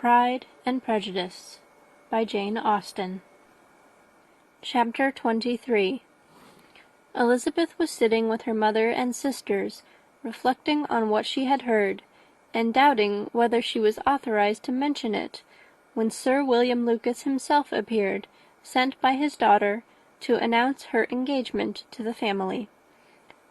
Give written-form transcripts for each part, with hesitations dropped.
Pride and Prejudice by Jane Austen. Chapter 23. Elizabeth was sitting with her mother and sisters, reflecting on what she had heard, and doubting whether she was authorized to mention it, when Sir William Lucas himself appeared, sent by his daughter to announce her engagement to the family.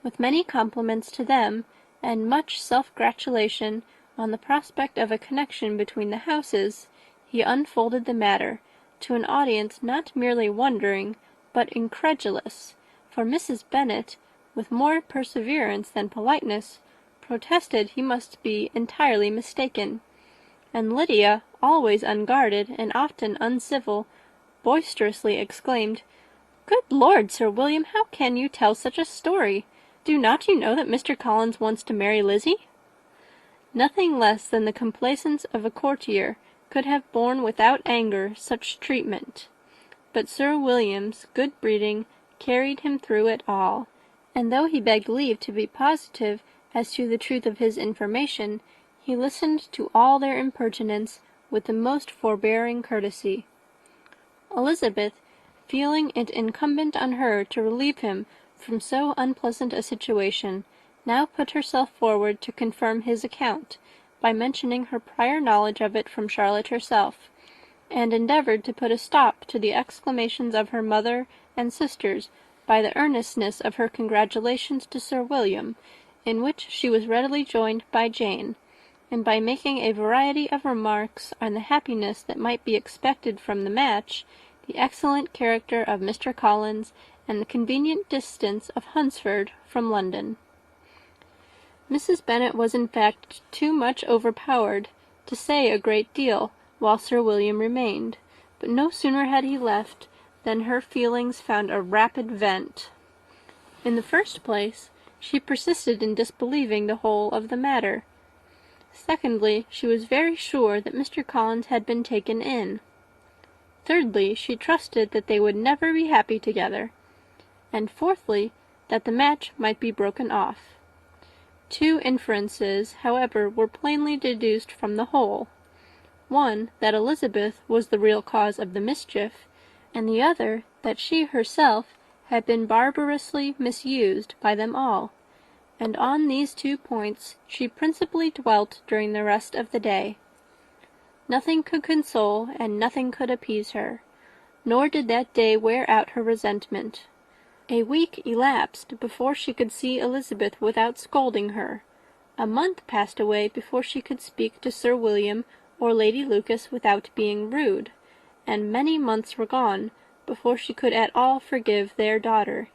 With many compliments to them, and much self-gratulation on the prospect of a connection between the houses, he unfolded the matter to an audience not merely wondering, but incredulous, for Mrs. Bennet, with more perseverance than politeness, protested he must be entirely mistaken, and Lydia, always unguarded and often uncivil, boisterously exclaimed, "Good Lord, Sir William, how can you tell such a story? Do not you know that Mr. Collins wants to marry Lizzie?" Nothing less than the complaisance of a courtier could have borne without anger such treatment, but Sir William's good breeding carried him through it all, and though he begged leave to be positive as to the truth of his information, he listened to all their impertinence with the most forbearing courtesy. Elizabeth, feeling it incumbent on her to relieve him from so unpleasant a situation, now put herself forward to confirm his account, by mentioning her prior knowledge of it from Charlotte herself, and endeavoured to put a stop to the exclamations of her mother and sisters by the earnestness of her congratulations to Sir William, in which she was readily joined by Jane, and by making a variety of remarks on the happiness that might be expected from the match, the excellent character of Mr. Collins, and the convenient distance of Hunsford from London. Mrs. Bennet was in fact too much overpowered to say a great deal while Sir William remained, but no sooner had he left than her feelings found a rapid vent. In the first place, she persisted in disbelieving the whole of the matter. Secondly, she was very sure that Mr. Collins had been taken in. Thirdly, she trusted that they would never be happy together. And fourthly, that the match might be broken off. Two inferences, however, were plainly deduced from the whole. One, that Elizabeth was the real cause of the mischief, and the other, that she herself had been barbarously misused by them all, and on these two points she principally dwelt during the rest of the day. Nothing could console and nothing could appease her, nor did that day wear out her resentment. A week elapsed before she could see Elizabeth without scolding her. A month passed away before she could speak to Sir William or Lady Lucas without being rude, and many months were gone before she could at all forgive their daughter.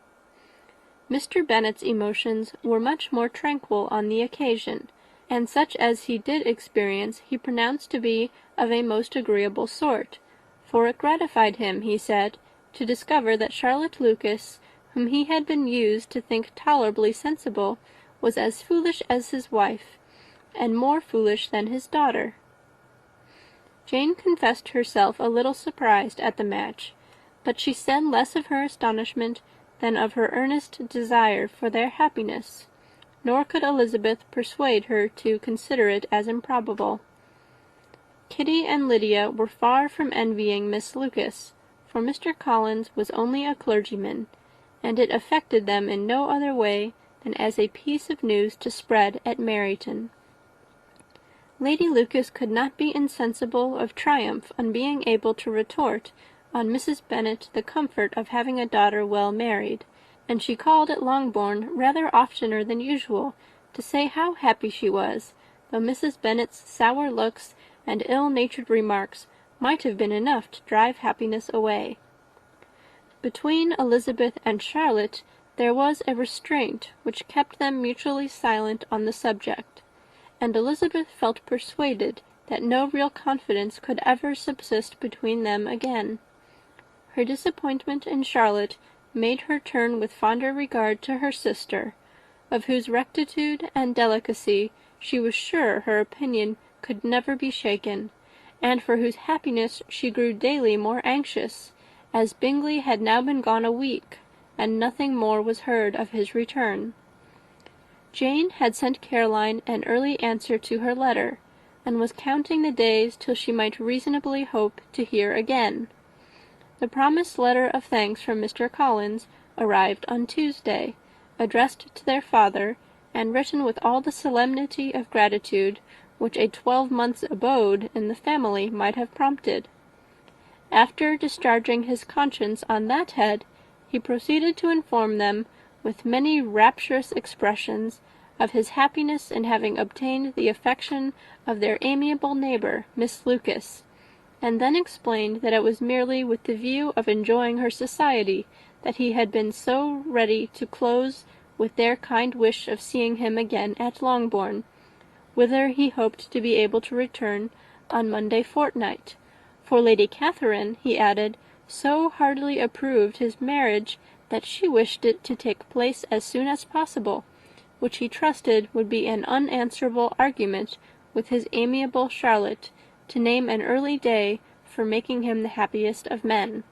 Mr. Bennet's emotions were much more tranquil on the occasion, and such as he did experience he pronounced to be of a most agreeable sort, for it gratified him, he said, to discover that Charlotte Lucas, whom he had been used to think tolerably sensible, was as foolish as his wife, and more foolish than his daughter. Jane confessed herself a little surprised at the match, but she said less of her astonishment than of her earnest desire for their happiness, nor could Elizabeth persuade her to consider it as improbable. Kitty and Lydia were far from envying Miss Lucas, for Mr. Collins was only a clergyman, and it affected them in no other way than as a piece of news to spread at Meryton. Lady Lucas could not be insensible of triumph on being able to retort on Mrs. Bennet the comfort of having a daughter well married, and she called at Longbourn rather oftener than usual to say how happy she was, though Mrs. Bennet's sour looks and ill-natured remarks might have been enough to drive happiness away. Between Elizabeth and Charlotte there was a restraint which kept them mutually silent on the subject, and Elizabeth felt persuaded that no real confidence could ever subsist between them again. Her disappointment in Charlotte made her turn with fonder regard to her sister, of whose rectitude and delicacy she was sure her opinion could never be shaken, and for whose happiness she grew daily more anxious, as Bingley had now been gone a week, and nothing more was heard of his return. Jane had sent Caroline an early answer to her letter, and was counting the days till she might reasonably hope to hear again. The promised letter of thanks from Mr. Collins arrived on Tuesday, addressed to their father, and written with all the solemnity of gratitude which a 12-months' abode in the family might have prompted. After discharging his conscience on that head, he proceeded to inform them, with many rapturous expressions, of his happiness in having obtained the affection of their amiable neighbour, Miss Lucas, and then explained that it was merely with the view of enjoying her society that he had been so ready to close with their kind wish of seeing him again at Longbourn, whither he hoped to be able to return on Monday fortnight, for Lady Catherine, he added, so heartily approved his marriage that she wished it to take place as soon as possible, which he trusted would be an unanswerable argument with his amiable Charlotte, to name an early day for making him the happiest of men.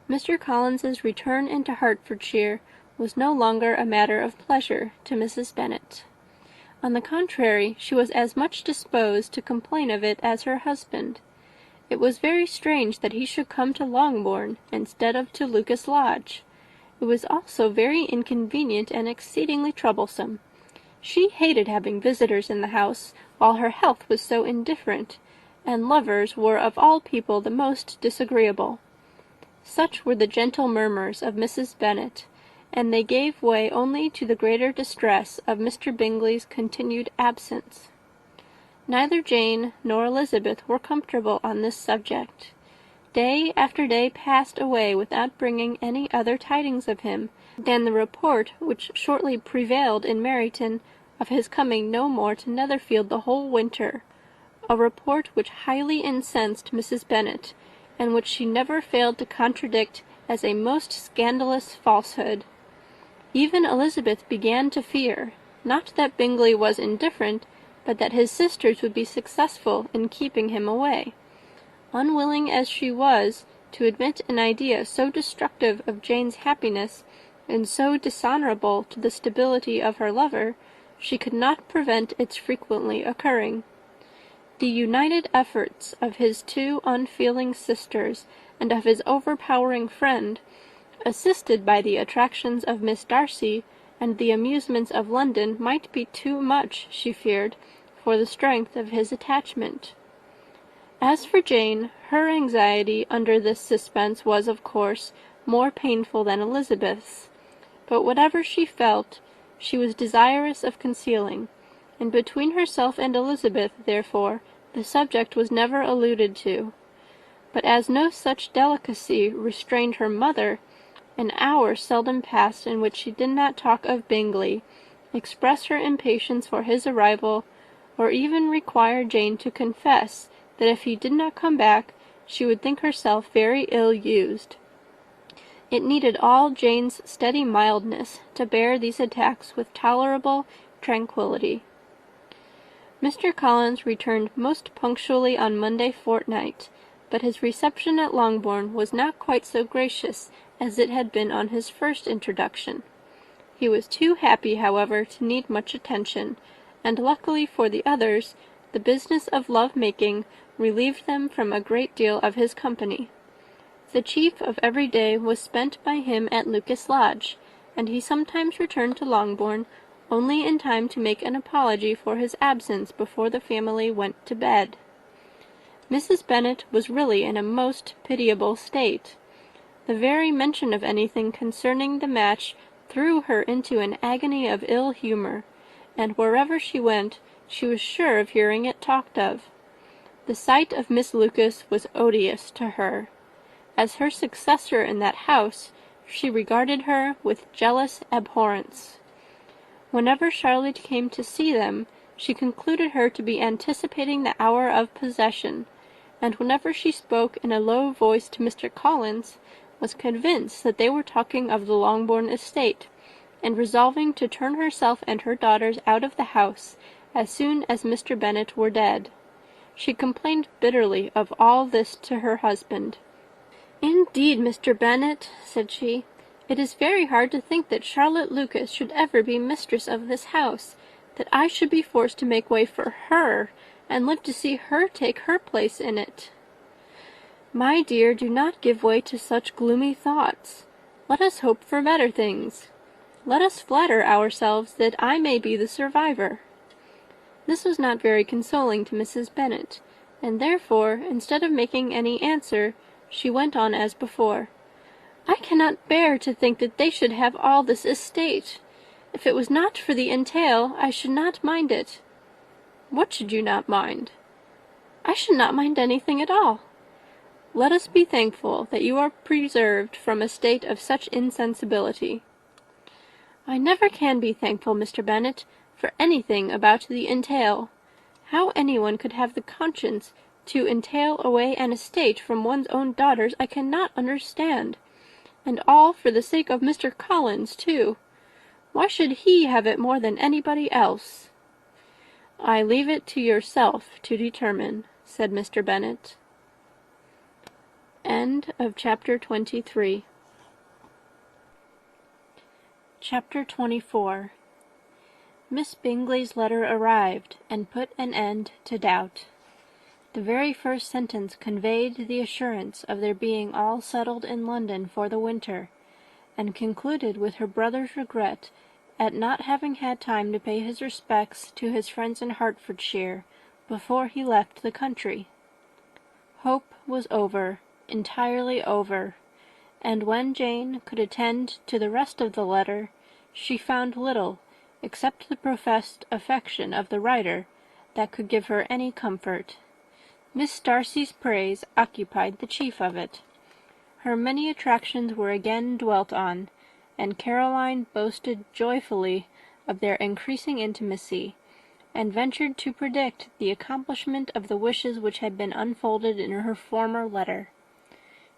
Mr. Collins's return into Hertfordshire was no longer a matter of pleasure to Mrs. Bennet. On the contrary, she was as much disposed to complain of it as her husband. It was very strange that he should come to Longbourn instead of to Lucas Lodge. It was also very inconvenient and exceedingly troublesome. She hated having visitors in the house while her health was so indifferent, and lovers were of all people the most disagreeable. Such were the gentle murmurs of Mrs. Bennet, and they gave way only to the greater distress of Mr. Bingley's continued absence. Neither Jane nor Elizabeth were comfortable on this subject. Day after day passed away without bringing any other tidings of him than the report which shortly prevailed in Meryton of his coming no more to Netherfield the whole winter, a report which highly incensed Mrs. Bennet, and which she never failed to contradict as a most scandalous falsehood. Even Elizabeth began to fear, not that Bingley was indifferent, but that his sisters would be successful in keeping him away. Unwilling as she was to admit an idea so destructive of Jane's happiness, and so dishonourable to the stability of her lover, she could not prevent its frequently occurring. The united efforts of his two unfeeling sisters and of his overpowering friend, assisted by the attractions of Miss Darcy and the amusements of London, might be too much, she feared, for the strength of his attachment. As for Jane, her anxiety under this suspense was, of course, more painful than Elizabeth's, but whatever she felt, she was desirous of concealing, and between herself and Elizabeth, therefore, the subject was never alluded to. But as no such delicacy restrained her mother, an hour seldom passed in which she did not talk of Bingley, express her impatience for his arrival, or even require Jane to confess that if he did not come back, she would think herself very ill-used. It needed all Jane's steady mildness to bear these attacks with tolerable tranquillity. Mr. Collins returned most punctually on Monday fortnight, but his reception at Longbourn was not quite so gracious as it had been on his first introduction. He was too happy, however, to need much attention, and luckily for the others, the business of love-making relieved them from a great deal of his company. The chief of every day was spent by him at Lucas Lodge, and he sometimes returned to Longbourn only in time to make an apology for his absence before the family went to bed. Mrs. Bennet was really in a most pitiable state. The very mention of anything concerning the match threw her into an agony of ill humour, and wherever she went, she was sure of hearing it talked of. The sight of Miss Lucas was odious to her. As her successor in that house, she regarded her with jealous abhorrence. Whenever Charlotte came to see them, she concluded her to be anticipating the hour of possession, and whenever she spoke in a low voice to Mr. Collins, was convinced that they were talking of the Longbourn estate, and resolving to turn herself and her daughters out of the house as soon as Mr. Bennet were dead. She complained bitterly of all this to her husband. "Indeed, Mr. Bennet," said she, "it is very hard to think that Charlotte Lucas should ever be mistress of this house, that I should be forced to make way for her, and live to see her take her place in it. My dear, do not give way to such gloomy thoughts. Let us hope for better things. Let us flatter ourselves that I may be the survivor." This was not very consoling to Mrs. Bennet, and therefore, instead of making any answer, she went on as before. "I cannot bear to think that they should have all this estate. If it was not for the entail, I should not mind it." "What should you not mind?" "I should not mind anything at all." "Let us be thankful that you are preserved from a state of such insensibility." "I never can be thankful, Mr. Bennet, for anything about the entail. How anyone could have the conscience to entail away an estate from one's own daughters I cannot understand. And all for the sake of Mr. Collins, too. Why should he have it more than anybody else?" "I leave it to yourself to determine," said Mr. Bennet. End of chapter 23. Chapter 24. Miss Bingley's letter arrived, and put an end to doubt. The very first sentence conveyed the assurance of their being all settled in London for the winter, and concluded with her brother's regret at not having had time to pay his respects to his friends in Hertfordshire before he left the country. Hope was over, entirely over, and when Jane could attend to the rest of the letter, she found little, except the professed affection of the writer, that could give her any comfort. Miss Darcy's praise occupied the chief of it. Her many attractions were again dwelt on, and Caroline boasted joyfully of their increasing intimacy, and ventured to predict the accomplishment of the wishes which had been unfolded in her former letter.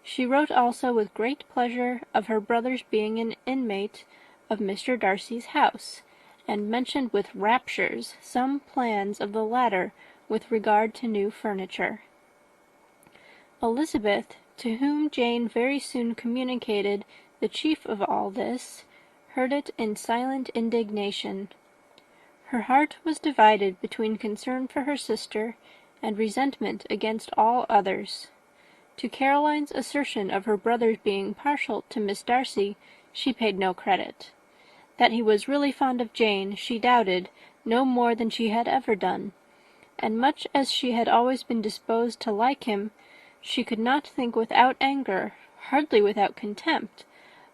She wrote also with great pleasure of her brother's being an inmate of Mr. Darcy's house, and mentioned with raptures some plans of the latter with regard to new furniture. Elizabeth, to whom Jane very soon communicated the chief of all this, heard it in silent indignation. Her heart was divided between concern for her sister and resentment against all others. To Caroline's assertion of her brother's being partial to Miss Darcy she paid no credit. That he was really fond of Jane she doubted no more than she had ever done, and much as she had always been disposed to like him, she could not think without anger, hardly without contempt,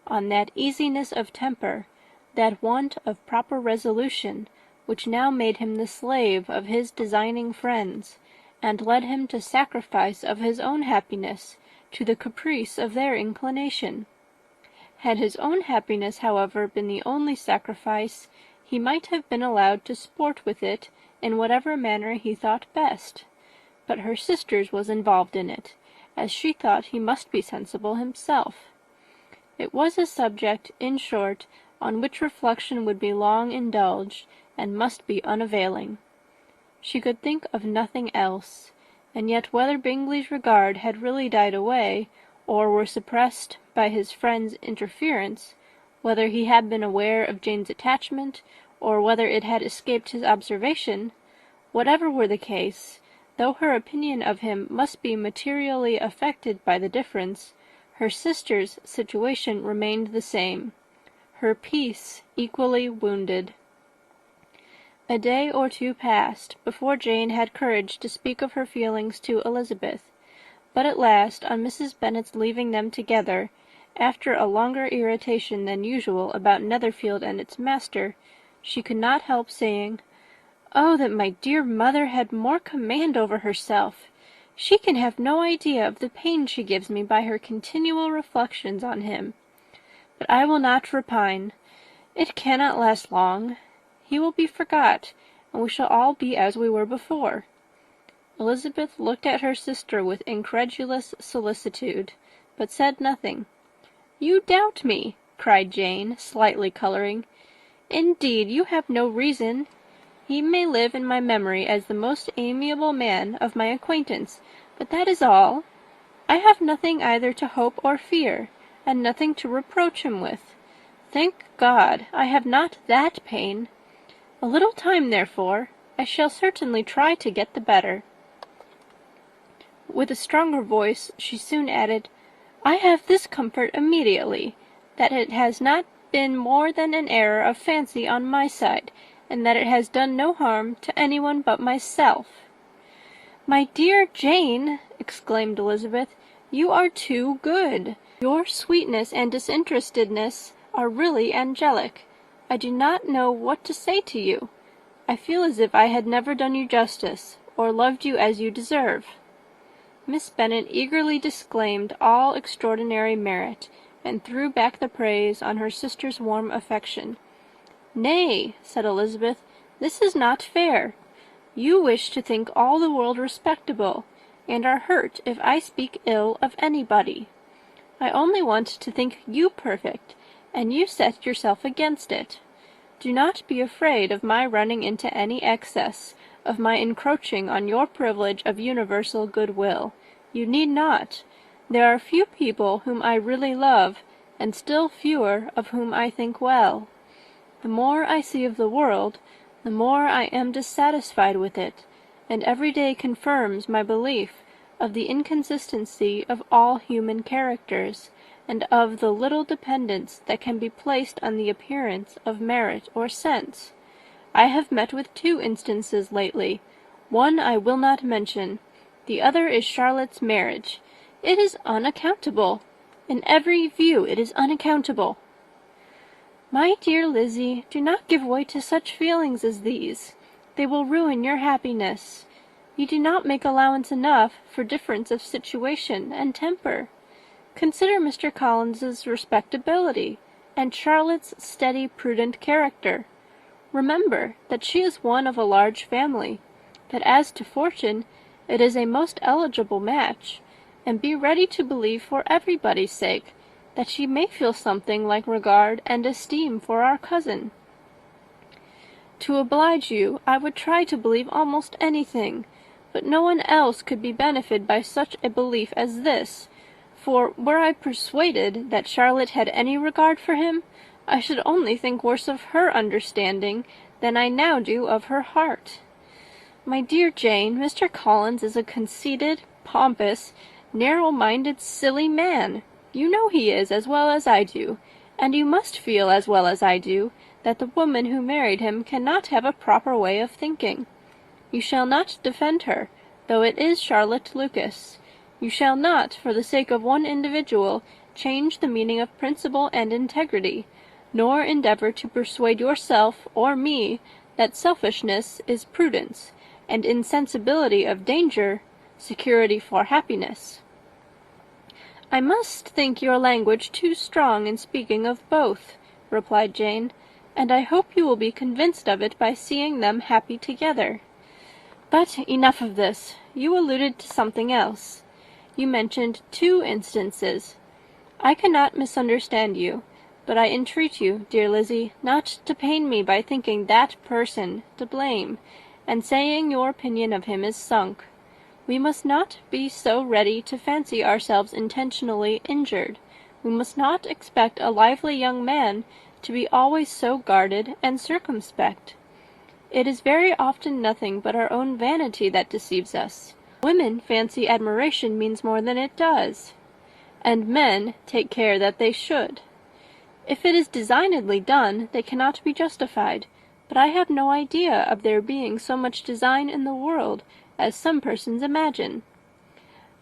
on that easiness of temper, that want of proper resolution, which now made him the slave of his designing friends, and led him to sacrifice of his own happiness to the caprice of their inclination. Had his own happiness, however, been the only sacrifice, he might have been allowed to sport with it in whatever manner he thought best. But her sister's was involved in it, as she thought he must be sensible himself. It was a subject, in short, on which reflection would be long indulged, and must be unavailing. She could think of nothing else, and yet whether Bingley's regard had really died away, or were suppressed by his friend's interference, whether he had been aware of Jane's attachment, or whether it had escaped his observation, whatever were the case, though her opinion of him must be materially affected by the difference, her sister's situation remained the same, her peace equally wounded. A day or two passed before Jane had courage to speak of her feelings to Elizabeth, but at last, on Mrs. Bennet's leaving them together, after a longer irritation than usual about Netherfield and its master, she could not help saying, "Oh, that my dear mother had more command over herself! She can have no idea of the pain she gives me by her continual reflections on him. But I will not repine. It cannot last long. He will be forgot, and we shall all be as we were before." Elizabeth looked at her sister with incredulous solicitude, but said nothing. "You doubt me," cried Jane, slightly colouring. "Indeed, you have no reason. He may live in my memory as the most amiable man of my acquaintance, but that is all. I have nothing either to hope or fear, and nothing to reproach him with. Thank God, I have not that pain. A little time, therefore. I shall certainly try to get the better." With a stronger voice, she soon added, "I have this comfort immediately, that it has not been more than an error of fancy on my side, and that it has done no harm to anyone but myself." "My dear Jane," exclaimed Elizabeth, "you are too good. Your sweetness and disinterestedness are really angelic. I do not know what to say to you. I feel as if I had never done you justice, or loved you as you deserve." Miss Bennet eagerly disclaimed all extraordinary merit, and threw back the praise on her sister's warm affection. "Nay," said Elizabeth, "this is not fair. You wish to think all the world respectable, and are hurt if I speak ill of anybody. I only want to think you perfect, and you set yourself against it. Do not be afraid of my running into any excess, of my encroaching on your privilege of universal goodwill. You need not. There are few people whom I really love, and still fewer of whom I think well. The more I see of the world, the more I am dissatisfied with it, and every day confirms my belief of the inconsistency of all human characters, and of the little dependence that can be placed on the appearance of merit or sense. I have met with 2 instances lately. One I will not mention. The other is Charlotte's marriage. It is unaccountable. In every view it is unaccountable." "My dear Lizzie, do not give way to such feelings as these. They will ruin your happiness. You do not make allowance enough for difference of situation and temper. Consider Mr. Collins's respectability, and Charlotte's steady, prudent character. Remember that she is one of a large family, that as to fortune, it is a most eligible match, and be ready to believe for everybody's sake that she may feel something like regard and esteem for our cousin. To oblige you, I would try to believe almost anything, but no one else could be benefited by such a belief as this, for were I persuaded that Charlotte had any regard for him, I should only think worse of her understanding than I now do of her heart. My dear Jane, Mr. Collins is a conceited, pompous, narrow-minded, silly man. You know he is as well as I do, and you must feel as well as I do that the woman who married him cannot have a proper way of thinking. You shall not defend her, though it is Charlotte Lucas. You shall not, for the sake of one individual, change the meaning of principle and integrity, nor endeavour to persuade yourself or me that selfishness is prudence, and insensibility of danger security for happiness." "I must think your language too strong in speaking of both," replied Jane, "and I hope you will be convinced of it by seeing them happy together. But enough of this. You alluded to something else. You mentioned 2 instances. I cannot misunderstand you, but I entreat you, dear Lizzie, not to pain me by thinking that person to blame, and saying your opinion of him is sunk. We must not be so ready to fancy ourselves intentionally injured. We must not expect a lively young man to be always so guarded and circumspect. It is very often nothing but our own vanity that deceives us. Women fancy admiration means more than it does, and men take care that they should. If it is designedly done, they cannot be justified, but I have no idea of there being so much design in the world as some persons imagine.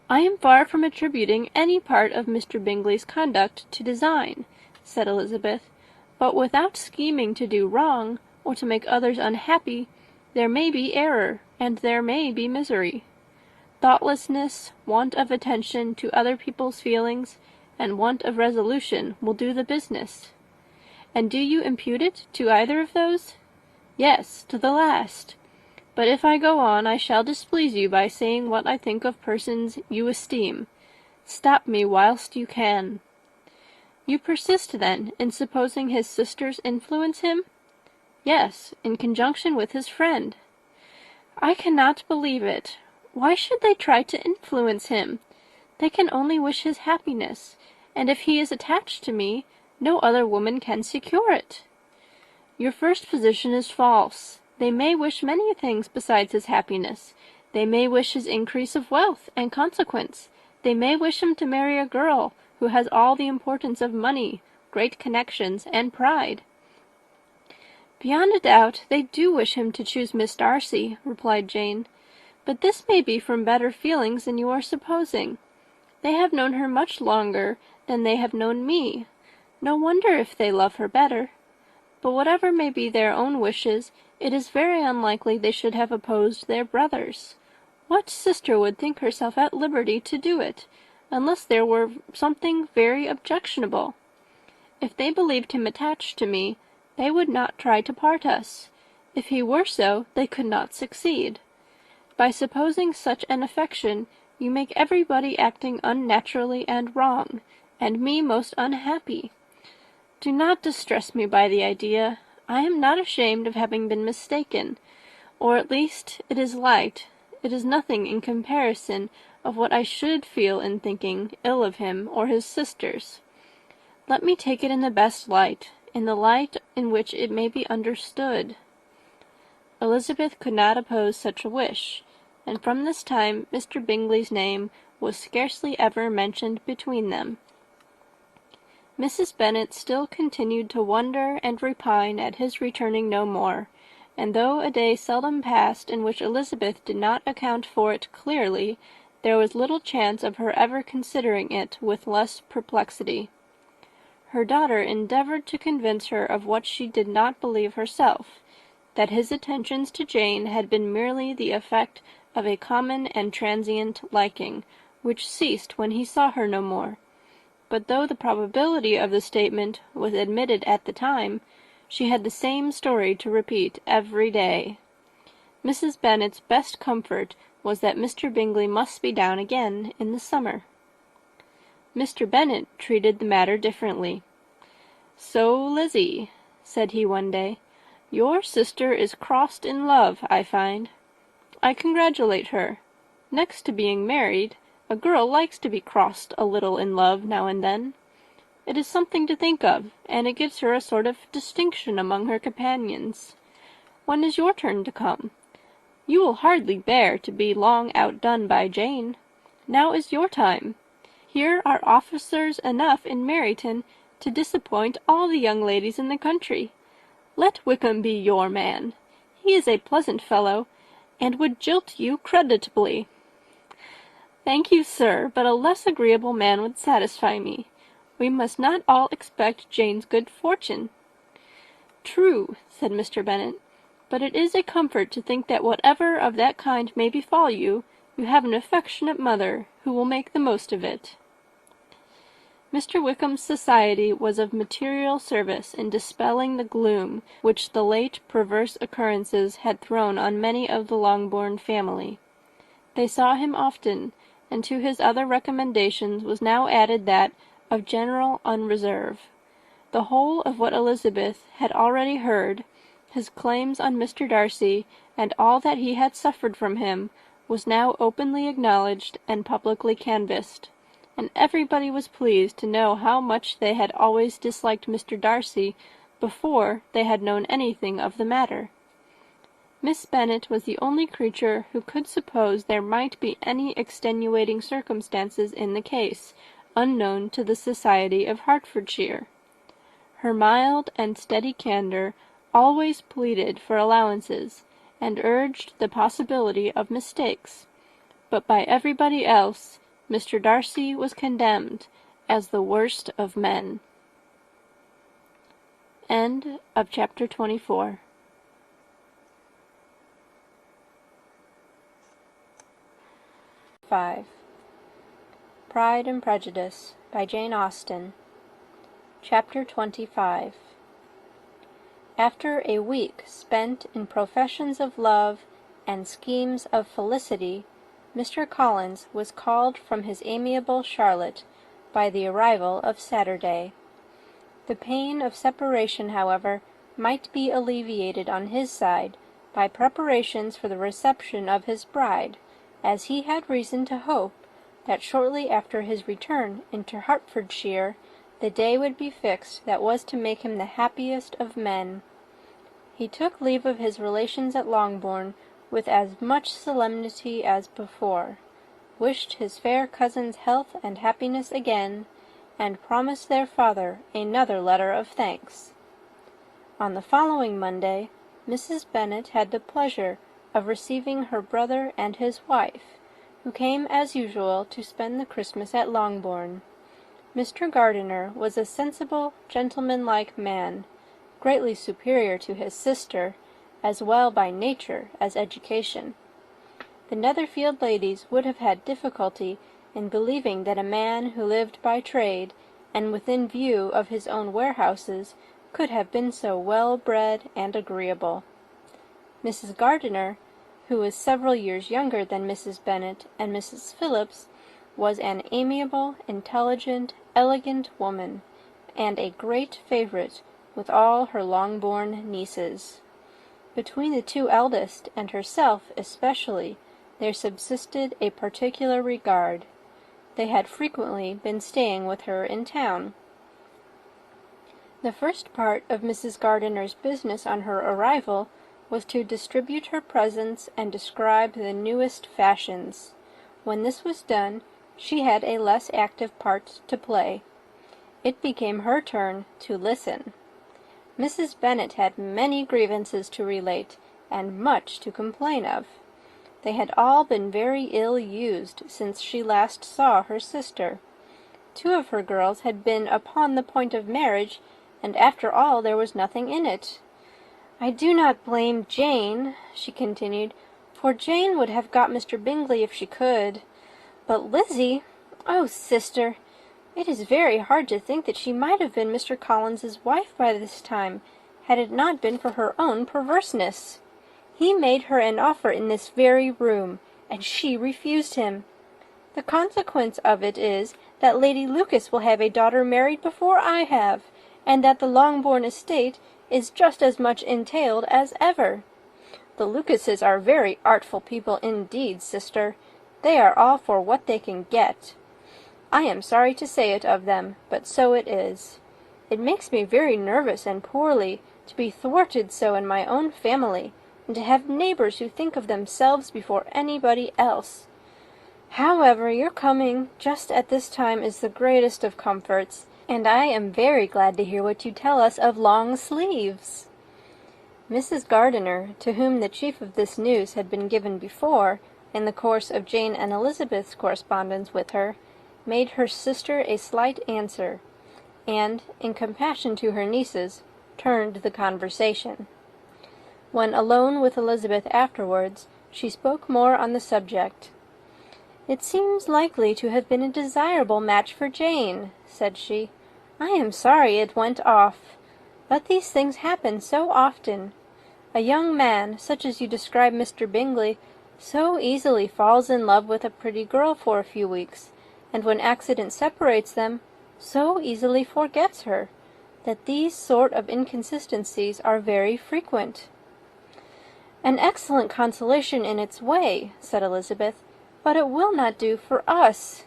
I am far from attributing any part of Mr. Bingley's conduct to design," said Elizabeth, "but without scheming to do wrong, or to make others unhappy, there may be error, and there may be misery. Thoughtlessness, want of attention to other people's feelings, and want of resolution will do the business. And do you impute it to either of those?" "Yes, to the last. But if I go on, I shall displease you by saying what I think of persons you esteem. Stop me whilst you can." "You persist, then, in supposing his sisters influence him?" "Yes, in conjunction with his friend." "I cannot believe it. Why should they try to influence him? They can only wish his happiness, and if he is attached to me, no other woman can secure it." Your first position is false. They may wish many things besides his happiness. They may wish his increase of wealth and consequence. They may wish him to marry a girl who has all the importance of money, great connections, and pride." "Beyond a doubt they do wish him to choose Miss Darcy," replied Jane, "but this may be from better feelings than you are supposing. They have known her much longer than they have known me. No wonder if they love her better. But whatever may be their own wishes, it is very unlikely they should have opposed their brother's. What sister would think herself at liberty to do it, unless there were something very objectionable? If they believed him attached to me, they would not try to part us. If he were so, they could not succeed. By supposing such an affection, you make everybody acting unnaturally and wrong, and me most unhappy. Do not distress me by the idea. I am not ashamed of having been mistaken, or at least it is light. It is nothing in comparison of what I should feel in thinking ill of him or his sisters. Let me take it in the best light, in the light in which it may be understood." Elizabeth could not oppose such a wish, and from this time Mr. Bingley's name was scarcely ever mentioned between them. Mrs. Bennet still continued to wonder and repine at his returning no more, and though a day seldom passed in which Elizabeth did not account for it clearly, there was little chance of her ever considering it with less perplexity. Her daughter endeavoured to convince her of what she did not believe herself, that his attentions to Jane had been merely the effect of a common and transient liking, which ceased when he saw her no more. But though the probability of the statement was admitted at the time, she had the same story to repeat every day. Mrs. Bennet's best comfort was that Mr. Bingley must be down again in the summer. Mr. Bennet treated the matter differently. "So, Lizzie," said he one day, "your sister is crossed in love, I find. I congratulate her. Next to being married, a girl likes to be crossed a little in love now and then. It is something to think of, and it gives her a sort of distinction among her companions. When is your turn to come? You will hardly bear to be long outdone by Jane. Now is your time. Here are officers enough in Meryton to disappoint all the young ladies in the country. Let Wickham be your man. He is a pleasant fellow, and would jilt you creditably." "Thank you, sir, but a less agreeable man would satisfy me. We must not all expect Jane's good fortune." "True," said Mr. Bennet, "but it is a comfort to think that whatever of that kind may befall you, you have an affectionate mother who will make the most of it." Mr. Wickham's society was of material service in dispelling the gloom which the late perverse occurrences had thrown on many of the Longbourn family. They saw him often, and to his other recommendations was now added that of general unreserve. The whole of what Elizabeth had already heard, his claims on Mr. Darcy, and all that he had suffered from him, was now openly acknowledged and publicly canvassed, and everybody was pleased to know how much they had always disliked Mr. Darcy before they had known anything of the matter. Miss Bennet was the only creature who could suppose there might be any extenuating circumstances in the case, unknown to the society of Hertfordshire. Her mild and steady candour always pleaded for allowances, and urged the possibility of mistakes, but by everybody else Mr. Darcy was condemned as the worst of men. End of chapter 24. Pride and Prejudice by Jane Austen. Chapter 25. After a week spent in professions of love and schemes of felicity, Mr. Collins was called from his amiable Charlotte by the arrival of Saturday. The pain of separation, however, might be alleviated on his side by preparations for the reception of his bride, as he had reason to hope that shortly after his return into Hertfordshire the day would be fixed that was to make him the happiest of men. He took leave of his relations at Longbourn with as much solemnity as before, wished his fair cousin's health and happiness again, and promised their father another letter of thanks. On the following Monday, Mrs. Bennet had the pleasure of receiving her brother and his wife, who came as usual to spend the Christmas at Longbourn. Mr. Gardiner was a sensible, gentlemanlike man, greatly superior to his sister, as well by nature as education. The Netherfield ladies would have had difficulty in believing that a man who lived by trade, and within view of his own warehouses, could have been so well-bred and agreeable. Mrs. Gardiner, who was several years younger than Mrs. Bennet and Mrs. Phillips, was an amiable, intelligent, elegant woman, and a great favourite with all her Longbourn nieces. Between the two eldest, and herself especially, there subsisted a particular regard. They had frequently been staying with her in town. The first part of Mrs. Gardiner's business on her arrival was to distribute her presents and describe the newest fashions. When this was done, she had a less active part to play. It became her turn to listen. Mrs. Bennet had many grievances to relate, and much to complain of. They had all been very ill used since she last saw her sister. 2 of her girls had been upon the point of marriage, and after all there was nothing in it. "I do not blame Jane," she continued, "for Jane would have got Mr. Bingley if she could. But Lizzie, oh, sister, it is very hard to think that she might have been Mr. Collins's wife by this time, had it not been for her own perverseness. He made her an offer in this very room, and she refused him. The consequence of it is that Lady Lucas will have a daughter married before I have, and that the Longbourn estate is just as much entailed as ever. The Lucases are very artful people indeed, sister. They are all for what they can get. I am sorry to say it of them, but so it is. It makes me very nervous and poorly to be thwarted so in my own family, and to have neighbours who think of themselves before anybody else. However, your coming just at this time is the greatest of comforts, and I am very glad to hear what you tell us of long sleeves." Mrs. Gardiner, to whom the chief of this news had been given before, in the course of Jane and Elizabeth's correspondence with her, made her sister a slight answer, and, in compassion to her nieces, turned the conversation. When alone with Elizabeth afterwards, she spoke more on the subject. "It seems likely to have been a desirable match for Jane," said she. "I am sorry it went off. But these things happen so often. A young man, such as you describe Mr. Bingley, so easily falls in love with a pretty girl for a few weeks, and when accident separates them, so easily forgets her, that these sort of inconsistencies are very frequent." "An excellent consolation in its way," said Elizabeth, "but it will not do for us.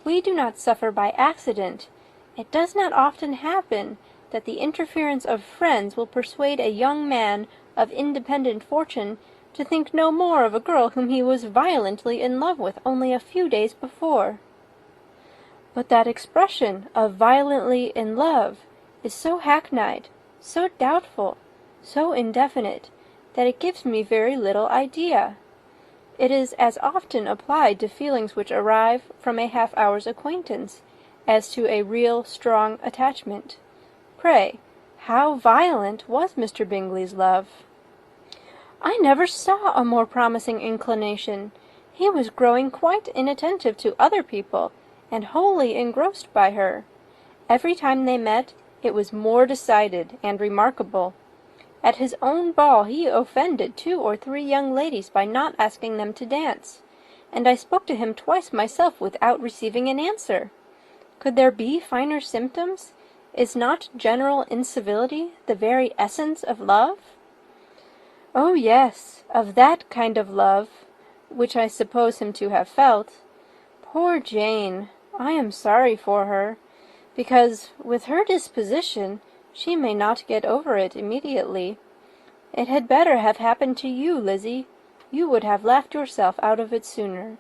We do not suffer by accident. It does not often happen that the interference of friends will persuade a young man of independent fortune to think no more of a girl whom he was violently in love with only a few days before." "But that expression of violently in love is so hackneyed, so doubtful, so indefinite, that it gives me very little idea. It is as often applied to feelings which arrive from a half-hour's acquaintance, as to a real strong attachment. Pray, how violent was Mr. Bingley's love?" "I never saw a more promising inclination. He was growing quite inattentive to other people, and wholly engrossed by her. Every time they met, it was more decided and remarkable. At his own ball he offended 2 or 3 young ladies by not asking them to dance, and I spoke to him twice myself without receiving an answer. Could there be finer symptoms? Is not general incivility the very essence of love?" "Oh, yes, of that kind of love, which I suppose him to have felt. Poor Jane! I am sorry for her, because, with her disposition, she may not get over it immediately. "It had better have happened to you, Lizzie. You would have laughed yourself out of it sooner.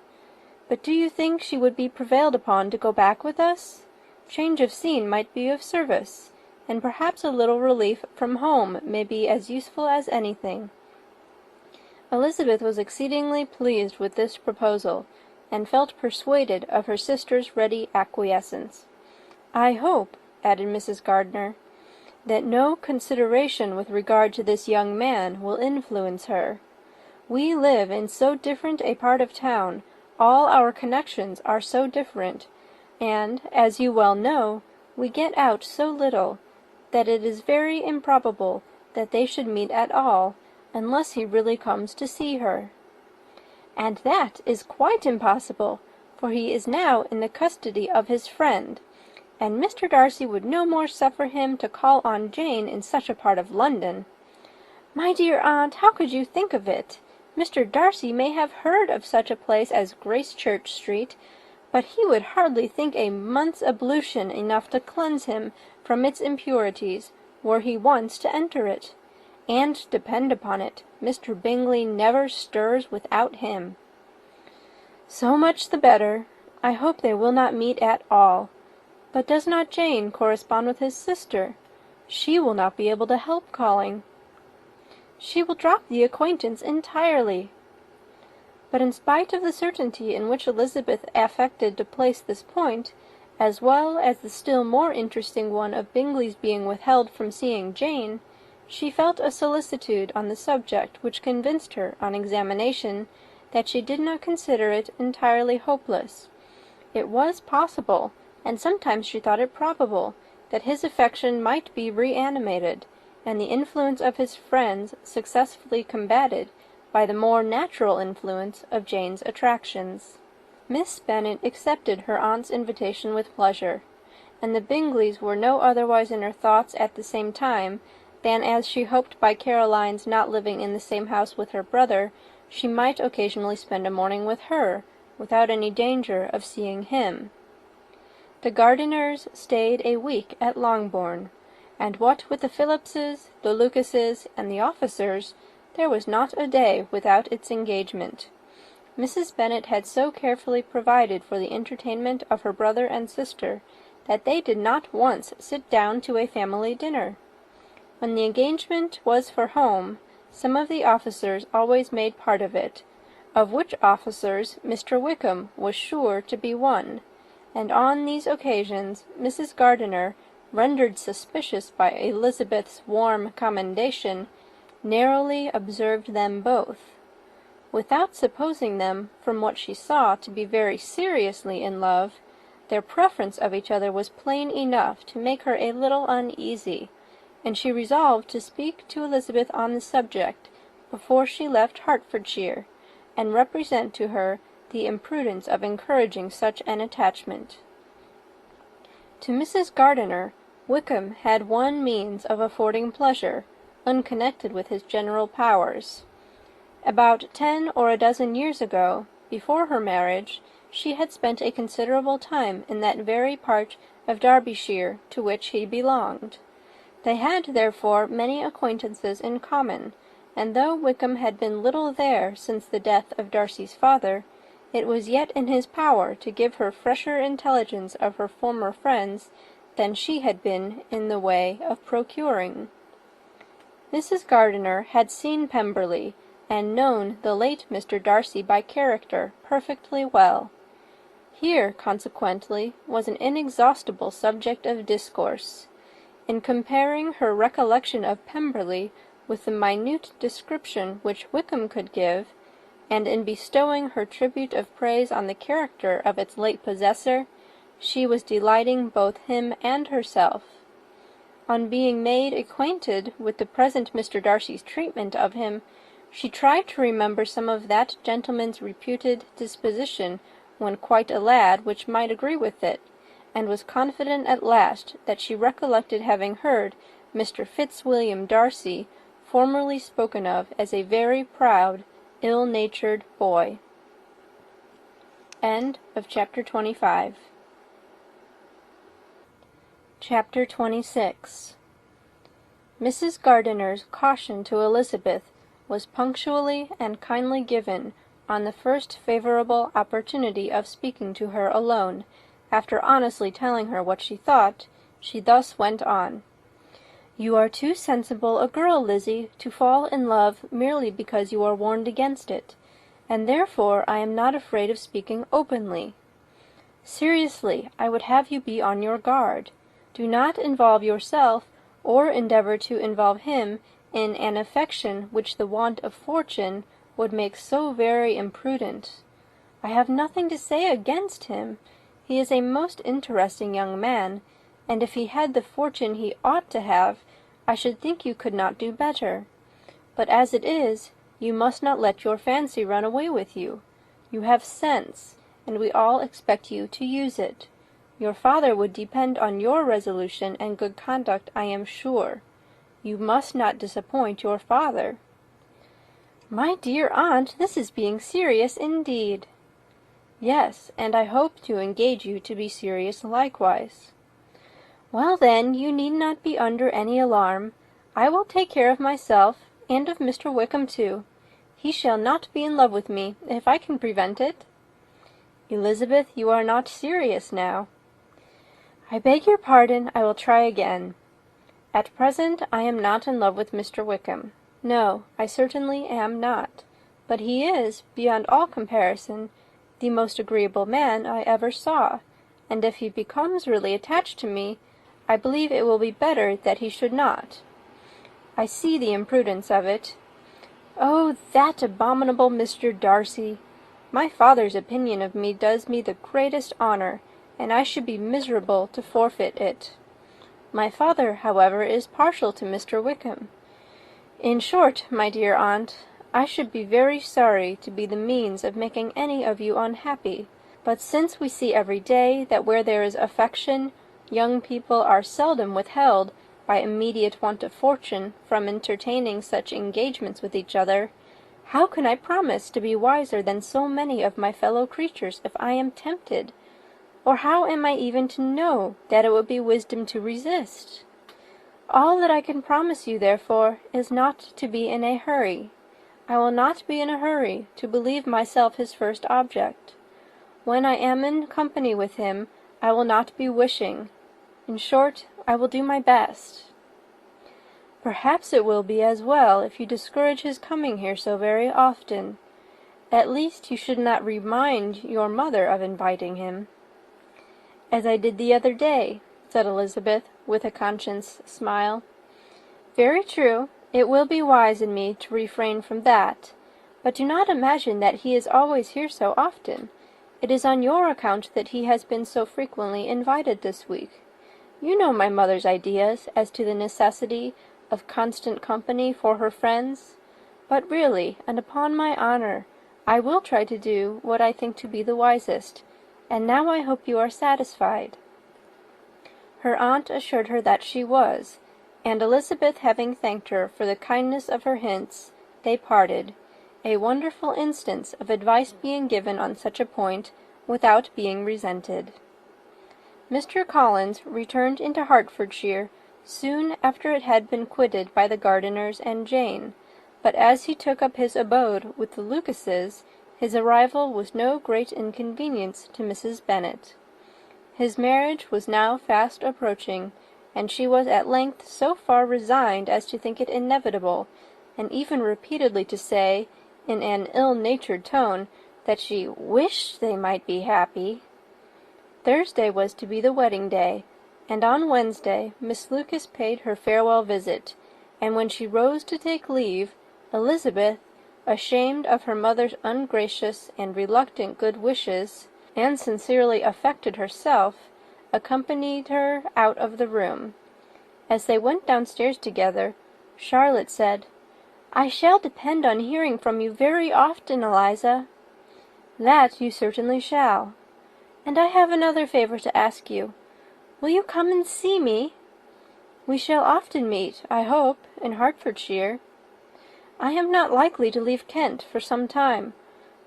But do you think she would be prevailed upon to go back with us? Change of scene might be of service, and perhaps a little relief from home may be as useful as anything." Elizabeth was exceedingly pleased with this proposal, and felt persuaded of her sister's ready acquiescence. "I hope," added Mrs. Gardiner, "that no consideration with regard to this young man will influence her. We live in so different a part of town, all our connections are so different, and, as you well know, we get out so little, that it is very improbable that they should meet at all, unless he really comes to see her." "And that is quite impossible, for he is now in the custody of his friend, and Mr. Darcy would no more suffer him to call on Jane in such a part of London." "My dear aunt, how could you think of it? Mr. Darcy may have heard of such a place as Gracechurch Street, but he would hardly think a month's ablution enough to cleanse him from its impurities, were he once to enter it. And depend upon it, Mr. Bingley never stirs without him." "So much the better. I hope they will not meet at all. But does not Jane correspond with his sister? She will not be able to help calling." "She will drop the acquaintance entirely." But in spite of the certainty in which Elizabeth affected to place this point, as well as the still more interesting one of Bingley's being withheld from seeing Jane, she felt a solicitude on the subject which convinced her, on examination, that she did not consider it entirely hopeless. It was possible, and sometimes she thought it probable, that his affection might be reanimated, and the influence of his friends successfully combated by the more natural influence of Jane's attractions. Miss Bennet accepted her aunt's invitation with pleasure, and the Bingleys were no otherwise in her thoughts at the same time than as she hoped by Caroline's not living in the same house with her brother, she might occasionally spend a morning with her, without any danger of seeing him. The Gardiners stayed a week at Longbourn, and what with the Phillipses, the Lucases, and the officers, there was not a day without its engagement. Mrs. Bennet had so carefully provided for the entertainment of her brother and sister, that they did not once sit down to a family dinner. When the engagement was for home, some of the officers always made part of it, of which officers Mr. Wickham was sure to be one, and on these occasions Mrs. Gardiner, rendered suspicious by Elizabeth's warm commendation, narrowly observed them both. Without supposing them, from what she saw, to be very seriously in love, their preference of each other was plain enough to make her a little uneasy, and she resolved to speak to Elizabeth on the subject before she left Hertfordshire, and represent to her the imprudence of encouraging such an attachment. To Mrs. Gardiner, Wickham had one means of affording pleasure, unconnected with his general powers. About 10 or a dozen years ago, before her marriage, she had spent a considerable time in that very part of Derbyshire to which he belonged. They had, therefore, many acquaintances in common, and though Wickham had been little there since the death of Darcy's father, it was yet in his power to give her fresher intelligence of her former friends than she had been in the way of procuring. Mrs. Gardiner had seen Pemberley, and known the late Mr. Darcy by character perfectly well. Here, consequently, was an inexhaustible subject of discourse. In comparing her recollection of Pemberley with the minute description which Wickham could give, and in bestowing her tribute of praise on the character of its late possessor, she was delighting both him and herself. On being made acquainted with the present Mr. Darcy's treatment of him, she tried to remember some of that gentleman's reputed disposition when quite a lad which might agree with it, and was confident at last that she recollected having heard Mr. Fitzwilliam Darcy formerly spoken of as a very proud, ill-natured boy. End of chapter 25. Chapter 26. Mrs. Gardiner's caution to Elizabeth was punctually and kindly given on the first favourable opportunity of speaking to her alone. After honestly telling her what she thought, she thus went on. "You are too sensible a girl, Lizzie, to fall in love merely because you are warned against it, and therefore I am not afraid of speaking openly. Seriously, I would have you be on your guard. Do not involve yourself, or endeavour to involve him, in an affection which the want of fortune would make so very imprudent. I have nothing to say against him. He is a most interesting young man, and if he had the fortune he ought to have, I should think you could not do better. But as it is, you must not let your fancy run away with you. You have sense, and we all expect you to use it. Your father would depend on your resolution and good conduct, I am sure. You must not disappoint your father." "My dear aunt, this is being serious indeed." "Yes, and I hope to engage you to be serious likewise." "Well, then, you need not be under any alarm. I will take care of myself, and of Mr. Wickham too. He shall not be in love with me, if I can prevent it." "Elizabeth, you are not serious now." "I beg your pardon. I will try again. At present I am not in love with Mr. Wickham. No, I certainly am not. But he is, beyond all comparison, the most agreeable man I ever saw, and if he becomes really attached to me, I believe it will be better that he should not. I see the imprudence of it. Oh, that abominable Mr. Darcy! My father's opinion of me does me the greatest honour, and I should be miserable to forfeit it. My father, however, is partial to Mr. Wickham. In short, my dear aunt, I should be very sorry to be the means of making any of you unhappy, but since we see every day that where there is affection, young people are seldom withheld, by immediate want of fortune, from entertaining such engagements with each other, how can I promise to be wiser than so many of my fellow creatures if I am tempted? Or how am I even to know that it would be wisdom to resist? All that I can promise you, therefore, is not to be in a hurry. I will not be in a hurry to believe myself his first object. When I am in company with him, I will not be wishing. In short, I will do my best. Perhaps it will be as well if you discourage his coming here so very often. At least you should not remind your mother of inviting him." "As I did the other day," said Elizabeth, with a conscious smile. "Very true. It will be wise in me to refrain from that. But do not imagine that he is always here so often. It is on your account that he has been so frequently invited this week. You know my mother's ideas as to the necessity of constant company for her friends. But really, and upon my honour, I will try to do what I think to be the wisest, and now I hope you are satisfied." Her aunt assured her that she was, and Elizabeth having thanked her for the kindness of her hints, they parted, a wonderful instance of advice being given on such a point without being resented. Mr. Collins returned into Hertfordshire soon after it had been quitted by the Gardiners and Jane, but as he took up his abode with the Lucases, his arrival was no great inconvenience to Mrs. Bennet. His marriage was now fast approaching, and she was at length so far resigned as to think it inevitable, and even repeatedly to say, in an ill-natured tone, that she wished they might be happy. Thursday was to be the wedding day, and on Wednesday Miss Lucas paid her farewell visit, and when she rose to take leave, Elizabeth, ashamed of her mother's ungracious and reluctant good wishes, and sincerely affected herself, accompanied her out of the room. As they went downstairs together, Charlotte said, "I shall depend on hearing from you very often, Eliza." "That you certainly shall. And I have another favour to ask you. Will you come and see me? We shall often meet, I hope, in Hertfordshire. I am not likely to leave Kent for some time.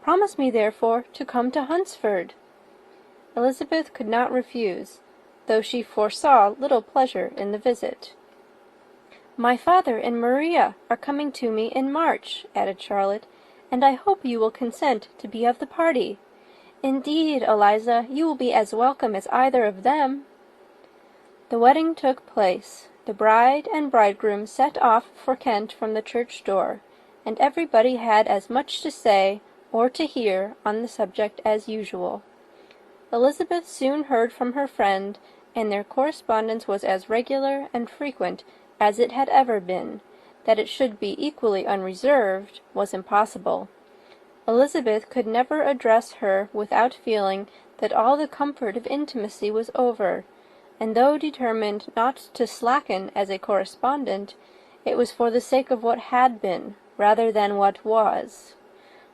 Promise me, therefore, to come to Hunsford." Elizabeth could not refuse, though she foresaw little pleasure in the visit. "My father and Maria are coming to me in March," added Charlotte, "and I hope you will consent to be of the party. Indeed, Eliza, you will be as welcome as either of them." The wedding took place. The bride and bridegroom set off for Kent from the church door, and everybody had as much to say or to hear on the subject as usual. Elizabeth soon heard from her friend, and their correspondence was as regular and frequent as it had ever been. That it should be equally unreserved was impossible. Elizabeth could never address her without feeling that all the comfort of intimacy was over, and though determined not to slacken as a correspondent, it was for the sake of what had been, rather than what was.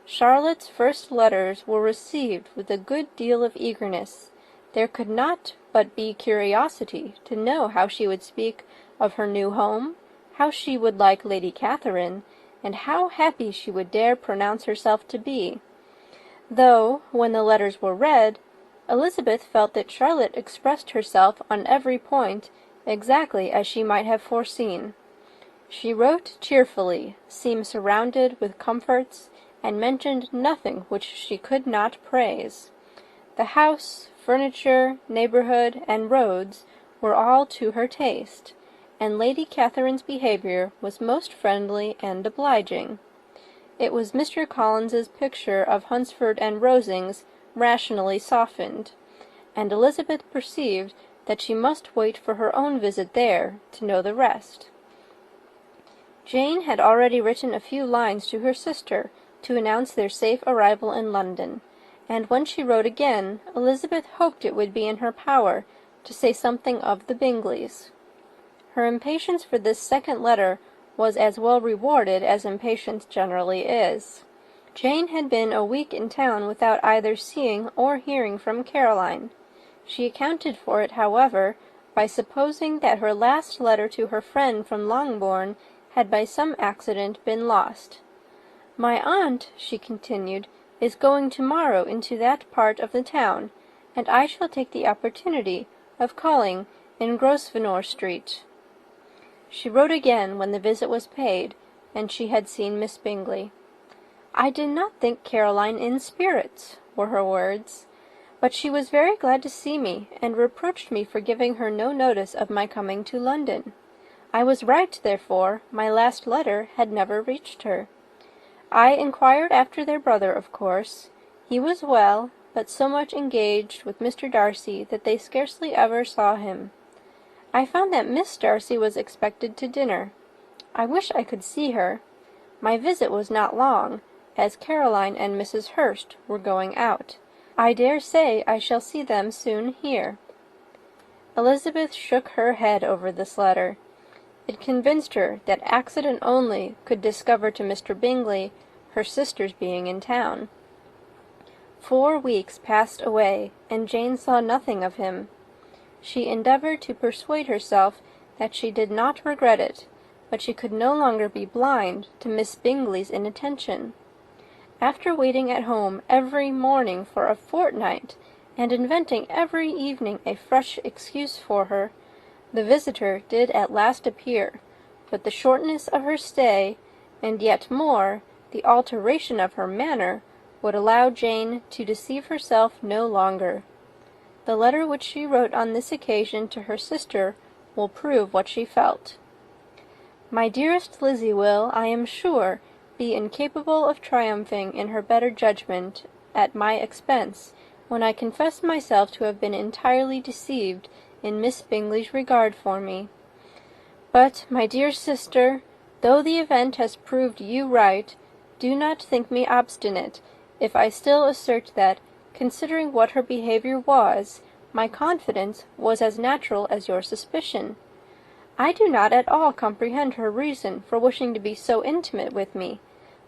Charlotte's first letters were received with a good deal of eagerness. There could not but be curiosity to know how she would speak of her new home, how she would like Lady Catherine, and how happy she would dare pronounce herself to be. Though, when the letters were read, Elizabeth felt that Charlotte expressed herself on every point exactly as she might have foreseen. She wrote cheerfully, seemed surrounded with comforts, and mentioned nothing which she could not praise. The house, furniture, neighbourhood, and roads were all to her taste, and Lady Catherine's behaviour was most friendly and obliging. It was Mr. Collins's picture of Hunsford and Rosings rationally softened, and Elizabeth perceived that she must wait for her own visit there to know the rest. Jane had already written a few lines to her sister to announce their safe arrival in London, and when she wrote again, Elizabeth hoped it would be in her power to say something of the Bingleys. Her impatience for this second letter was as well rewarded as impatience generally is. Jane had been a week in town without either seeing or hearing from Caroline. She accounted for it, however, by supposing that her last letter to her friend from Longbourn had by some accident been lost. "My aunt," she continued, "is going to-morrow into that part of the town, and I shall take the opportunity of calling in Grosvenor Street." She wrote again when the visit was paid, and she had seen Miss Bingley. "I did not think Caroline in spirits," were her words, "but she was very glad to see me, and reproached me for giving her no notice of my coming to London. I was right, therefore, my last letter had never reached her. I inquired after their brother, of course. He was well, but so much engaged with Mr. Darcy that they scarcely ever saw him. I found that Miss Darcy was expected to dinner. I wish I could see her. My visit was not long, as Caroline and Mrs. Hurst were going out. I dare say I shall see them soon here." Elizabeth shook her head over this letter. It convinced her that accident only could discover to Mr. Bingley her sister's being in town. 4 weeks passed away, and Jane saw nothing of him. She endeavoured to persuade herself that she did not regret it, but she could no longer be blind to Miss Bingley's inattention. After waiting at home every morning for a fortnight, and inventing every evening a fresh excuse for her, the visitor did at last appear, but the shortness of her stay, and yet more, the alteration of her manner, would allow Jane to deceive herself no longer. The letter which she wrote on this occasion to her sister will prove what she felt. "My dearest Lizzie will, I am sure, be incapable of triumphing in her better judgment at my expense, when I confess myself to have been entirely deceived in Miss Bingley's regard for me. But, my dear sister, though the event has proved you right, do not think me obstinate if I still assert that, considering what her behaviour was, my confidence was as natural as your suspicion. I do not at all comprehend her reason for wishing to be so intimate with me,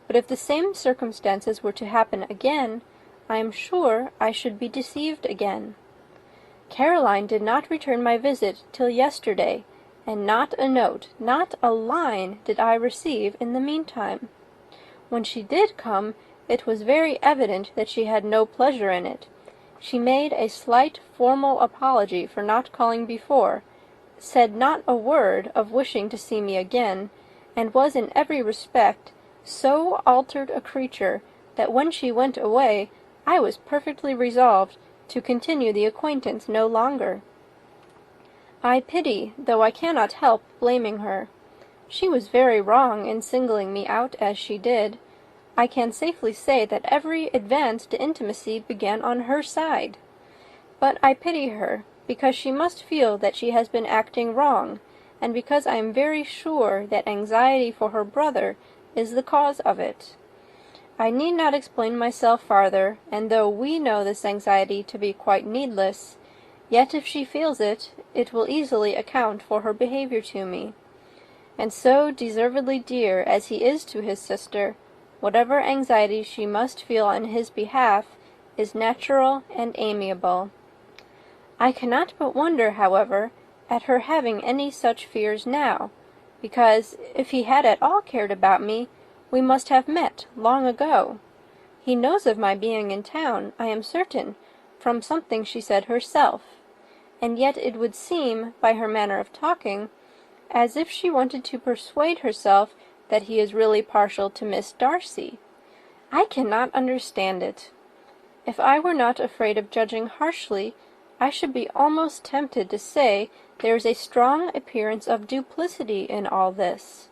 but if the same circumstances were to happen again, I am sure I should be deceived again. Caroline did not return my visit till yesterday, and not a note, not a line did I receive in the meantime. When she did come, it was very evident that she had no pleasure in it. She made a slight formal apology for not calling before, said not a word of wishing to see me again, and was in every respect so altered a creature that when she went away I was perfectly resolved to continue the acquaintance no longer. I pity, though I cannot help blaming her. She was very wrong in singling me out as she did. I can safely say that every advance to intimacy began on her side. But I pity her, because she must feel that she has been acting wrong, and because I am very sure that anxiety for her brother is the cause of it. I need not explain myself farther, and though we know this anxiety to be quite needless, yet if she feels it, it will easily account for her behaviour to me. And so deservedly dear as he is to his sister, whatever anxiety she must feel on his behalf is natural and amiable. I cannot but wonder, however, at her having any such fears now, because, if he had at all cared about me, we must have met long ago. He knows of my being in town, I am certain, from something she said herself, and yet it would seem, by her manner of talking, as if she wanted to persuade herself that he is really partial to Miss Darcy. I cannot understand it. If I were not afraid of judging harshly, I should be almost tempted to say there is a strong appearance of duplicity in all this.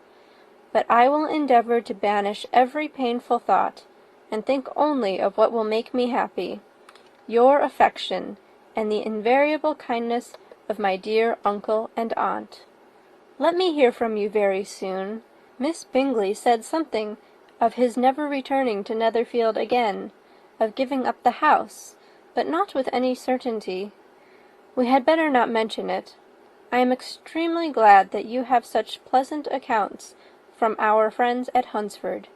But I will endeavour to banish every painful thought, and think only of what will make me happy. Your affection, and the invariable kindness of my dear uncle and aunt. Let me hear from you very soon. Miss Bingley said something of his never returning to Netherfield again, of giving up the house, but not with any certainty. We had better not mention it. I am extremely glad that you have such pleasant accounts from our friends at Hunsford.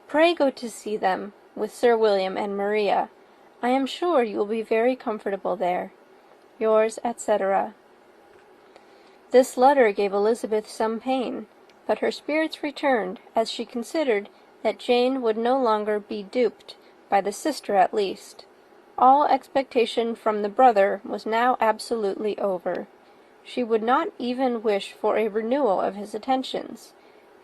Pray go to see them, with Sir William and Maria. I am sure you will be very comfortable there. Yours, etc. This letter gave Elizabeth some pain, but her spirits returned as she considered that Jane would no longer be duped, by the sister at least. All expectation from the brother was now absolutely over. She would not even wish for a renewal of his attentions.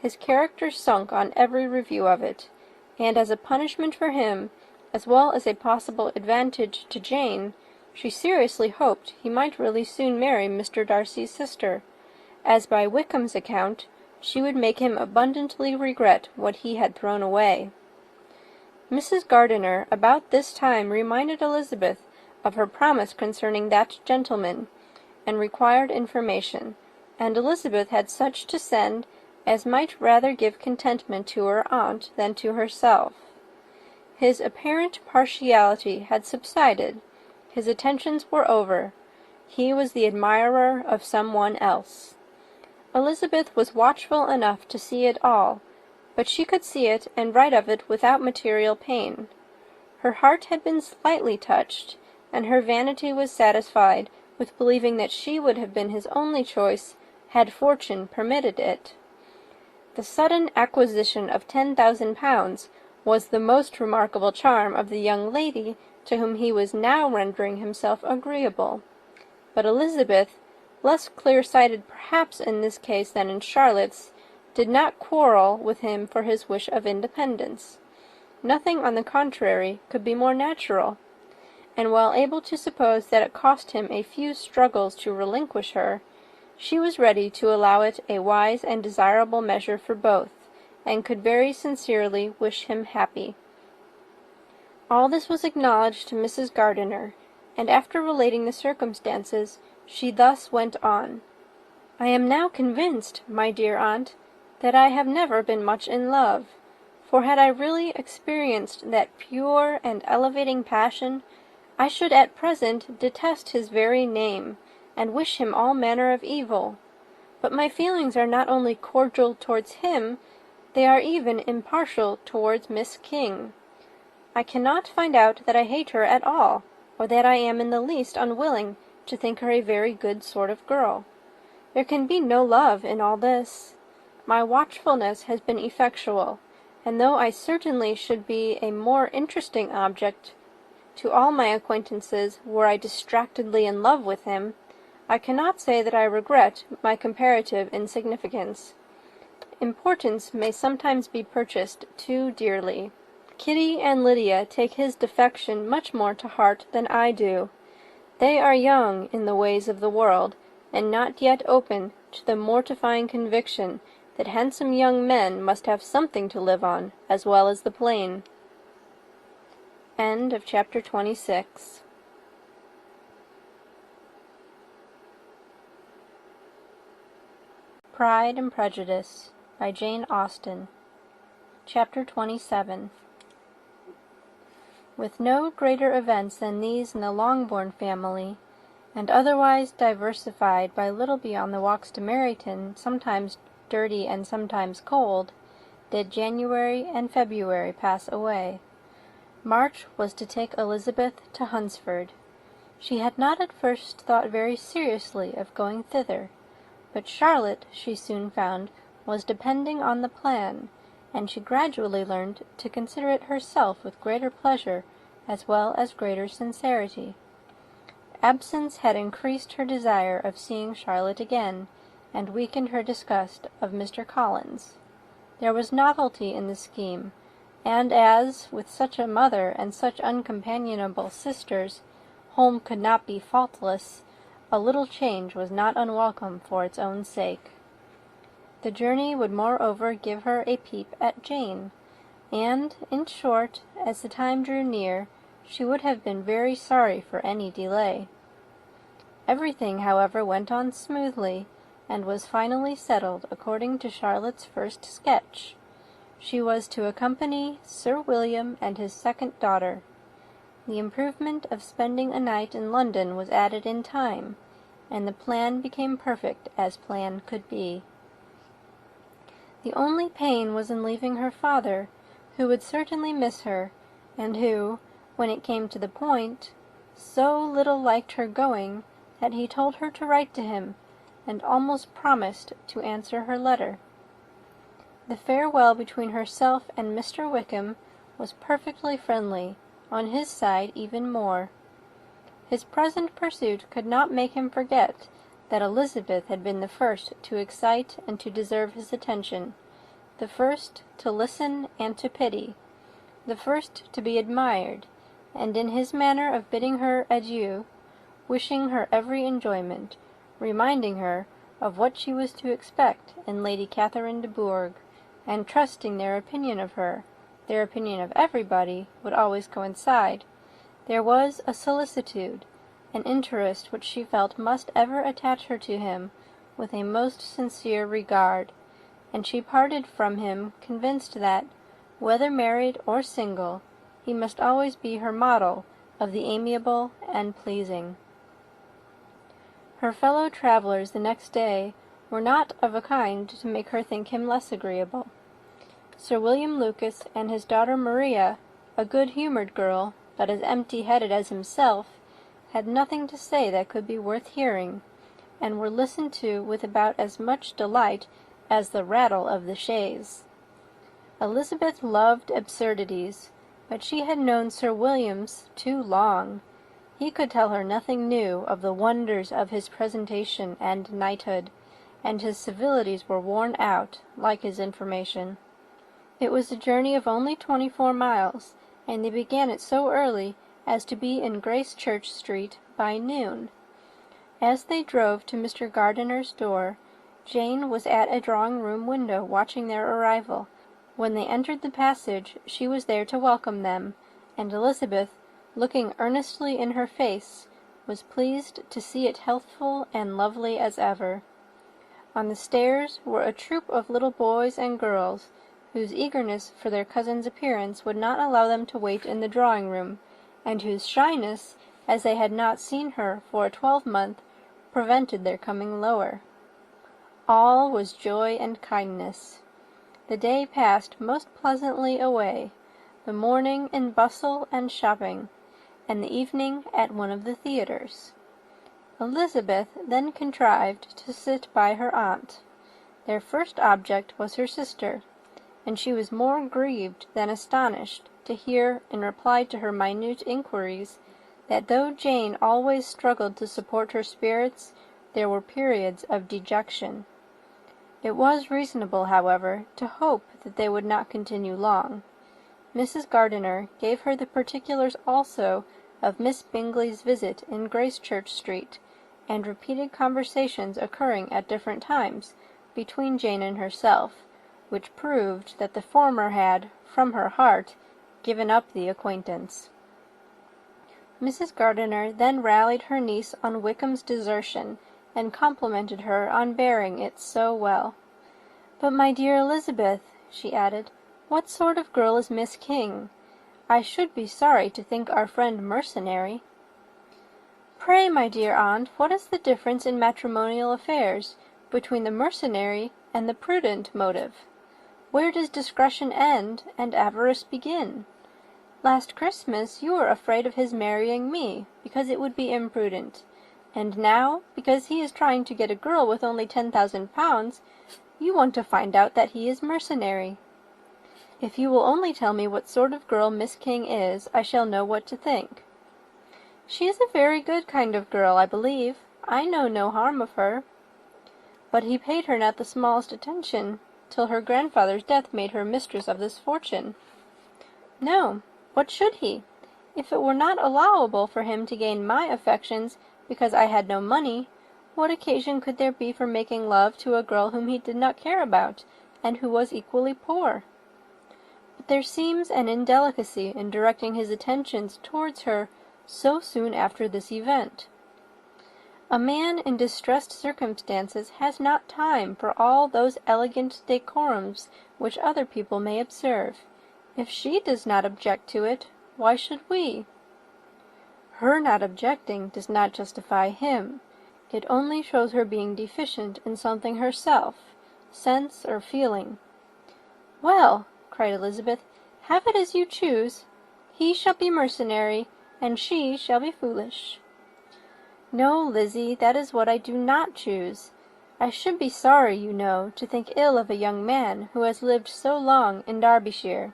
His character sunk on every review of it, and as a punishment for him, as well as a possible advantage to Jane, she seriously hoped he might really soon marry Mr. Darcy's sister, as by Wickham's account she would make him abundantly regret what he had thrown away. Mrs. Gardiner about this time reminded Elizabeth of her promise concerning that gentleman, and required information, and Elizabeth had such to send as might rather give contentment to her aunt than to herself. His apparent partiality had subsided, his attentions were over, he was the admirer of some one else. Elizabeth was watchful enough to see it all, but she could see it and write of it without material pain. Her heart had been slightly touched, and her vanity was satisfied with believing that she would have been his only choice had fortune permitted it. The sudden acquisition of 10,000 pounds was the most remarkable charm of the young lady to whom he was now rendering himself agreeable. But Elizabeth, less clear-sighted perhaps in this case than in Charlotte's, did not quarrel with him for his wish of independence. Nothing, on the contrary, could be more natural, and while able to suppose that it cost him a few struggles to relinquish her, she was ready to allow it a wise and desirable measure for both, and could very sincerely wish him happy. All this was acknowledged to Mrs. Gardiner, and after relating the circumstances, she thus went on. "I am now convinced, my dear aunt, that I have never been much in love, for had I really experienced that pure and elevating passion, I should at present detest his very name, and wish him all manner of evil. But my feelings are not only cordial towards him, they are even impartial towards Miss King. I cannot find out that I hate her at all, or that I am in the least unwilling to think her a very good sort of girl. There can be no love in all this. My watchfulness has been effectual, and though I certainly should be a more interesting object to all my acquaintances were I distractedly in love with him, I cannot say that I regret my comparative insignificance. Importance may sometimes be purchased too dearly. Kitty and Lydia take his defection much more to heart than I do. They are young in the ways of the world, and not yet open to the mortifying conviction that handsome young men must have something to live on, as well as the plain. End of chapter 26. Pride and Prejudice by Jane Austen. Chapter 27. With no greater events than these in the Longbourn family, and otherwise diversified by little beyond the walks to Meryton, sometimes dirty and sometimes cold, did January and February pass away. March was to take Elizabeth to Hunsford. She had not at first thought very seriously of going thither, but Charlotte, she soon found, was depending on the plan, and she gradually learned to consider it herself with greater pleasure as well as greater sincerity. Absence had increased her desire of seeing Charlotte again, and weakened her disgust of Mr. Collins. There was novelty in the scheme, and as, with such a mother and such uncompanionable sisters, home could not be faultless, a little change was not unwelcome for its own sake. The journey would moreover give her a peep at Jane, and, in short, as the time drew near, she would have been very sorry for any delay. Everything, however, went on smoothly, and was finally settled according to Charlotte's first sketch. She was to accompany Sir William and his second daughter. The improvement of spending a night in London was added in time, and the plan became perfect as plan could be. The only pain was in leaving her father, who would certainly miss her, and who, when it came to the point, so little liked her going that he told her to write to him, and almost promised to answer her letter. The farewell between herself and Mr. Wickham was perfectly friendly, on his side even more. His present pursuit could not make him forget that Elizabeth had been the first to excite and to deserve his attention, the first to listen and to pity, the first to be admired, and in his manner of bidding her adieu, wishing her every enjoyment, reminding her of what she was to expect in Lady Catherine de Bourgh, and trusting their opinion of her, their opinion of everybody, would always coincide, there was a solicitude, an interest which she felt must ever attach her to him with a most sincere regard, and she parted from him convinced that, whether married or single, he must always be her model of the amiable and pleasing. Her fellow travellers the next day were not of a kind to make her think him less agreeable. Sir William Lucas and his daughter Maria, a good-humoured girl, but as empty-headed as himself, had nothing to say that could be worth hearing, and were listened to with about as much delight as the rattle of the chaise. Elizabeth loved absurdities, but she had known Sir William's too long. He could tell her nothing new of the wonders of his presentation and knighthood, and his civilities were worn out, like his information. It was a journey of only 24 miles, and they began it so early as to be in Grace Church Street by noon. As they drove to Mr. Gardiner's door, Jane was at a drawing-room window watching their arrival. When they entered the passage, she was there to welcome them, and Elizabeth, looking earnestly in her face, was pleased to see it healthful and lovely as ever. On the stairs were a troop of little boys and girls, whose eagerness for their cousin's appearance would not allow them to wait in the drawing-room, and whose shyness, as they had not seen her for a 12-month, prevented their coming lower. All was joy and kindness. The day passed most pleasantly away, the morning in bustle and shopping, and the evening at one of the theatres. Elizabeth then contrived to sit by her aunt. Their first object was her sister, and she was more grieved than astonished to hear, in reply to her minute inquiries, that though Jane always struggled to support her spirits, there were periods of dejection. It was reasonable, however, to hope that they would not continue long. Mrs. Gardiner gave her the particulars also of Miss Bingley's visit in Gracechurch Street, and repeated conversations occurring at different times between Jane and herself, which proved that the former had, from her heart, given up the acquaintance. Mrs. Gardiner then rallied her niece on Wickham's desertion, and complimented her on bearing it so well. "But, my dear Elizabeth," she added, "what sort of girl is Miss King? I should be sorry to think our friend mercenary." "Pray, my dear aunt, what is the difference in matrimonial affairs between the mercenary and the prudent motive? Where does discretion end and avarice begin? Last Christmas you were afraid of his marrying me, because it would be imprudent, and now, because he is trying to get a girl with only 10,000 pounds, you want to find out that he is mercenary. If you will only tell me what sort of girl Miss King is, I shall know what to think." "She is a very good kind of girl, I believe. I know no harm of her." "But he paid her not the smallest attention, till her grandfather's death made her mistress of this fortune." "No. What should he? If it were not allowable for him to gain my affections because I had no money, what occasion could there be for making love to a girl whom he did not care about, and who was equally poor? But there seems an indelicacy in directing his attentions towards her so soon after this event. A man in distressed circumstances has not time for all those elegant decorums which other people may observe. If she does not object to it, why should we? Her not objecting does not justify him. It only shows her being deficient in something herself, sense or feeling." "Well," cried Elizabeth, "have it as you choose. He shall be mercenary, and she shall be foolish." "No, Lizzie, that is what I do not choose. I should be sorry, you know, to think ill of a young man who has lived so long in Derbyshire."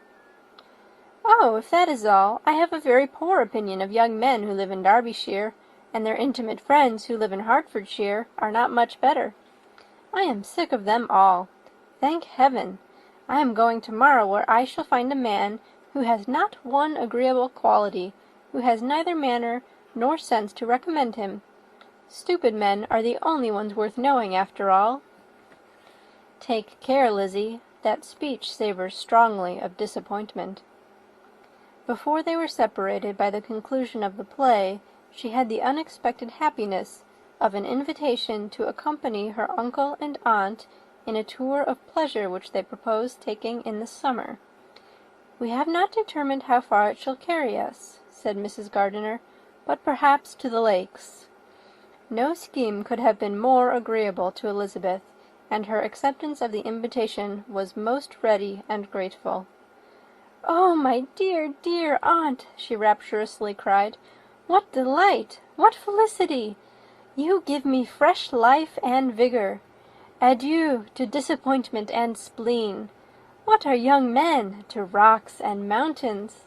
"Oh, if that is all, I have a very poor opinion of young men who live in Derbyshire, and their intimate friends who live in Hertfordshire are not much better. I am sick of them all. Thank heaven! I am going to-morrow where I shall find a man who has not one agreeable quality, who has neither manner nor sense to recommend him. Stupid men are the only ones worth knowing, after all." "Take care, Lizzie. That speech savours strongly of disappointment." Before they were separated by the conclusion of the play, she had the unexpected happiness of an invitation to accompany her uncle and aunt in a tour of pleasure which they proposed taking in the summer. "We have not determined how far it shall carry us," said Mrs. Gardiner, "but perhaps to the lakes." No scheme could have been more agreeable to Elizabeth, and her acceptance of the invitation was most ready and grateful. "Oh, my dear, dear aunt!" she rapturously cried. "What delight! What felicity! You give me fresh life and vigour. Adieu to disappointment and spleen. What are young men to rocks and mountains?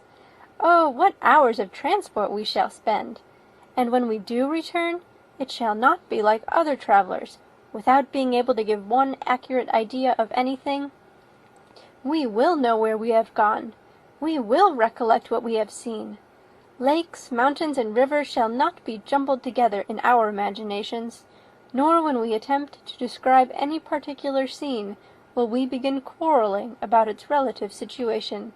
Oh, what hours of transport we shall spend! And when we do return, it shall not be like other travellers, without being able to give one accurate idea of anything. We will know where we have gone. We will recollect what we have seen. Lakes, mountains, and rivers shall not be jumbled together in our imaginations, nor when we attempt to describe any particular scene will we begin quarrelling about its relative situation.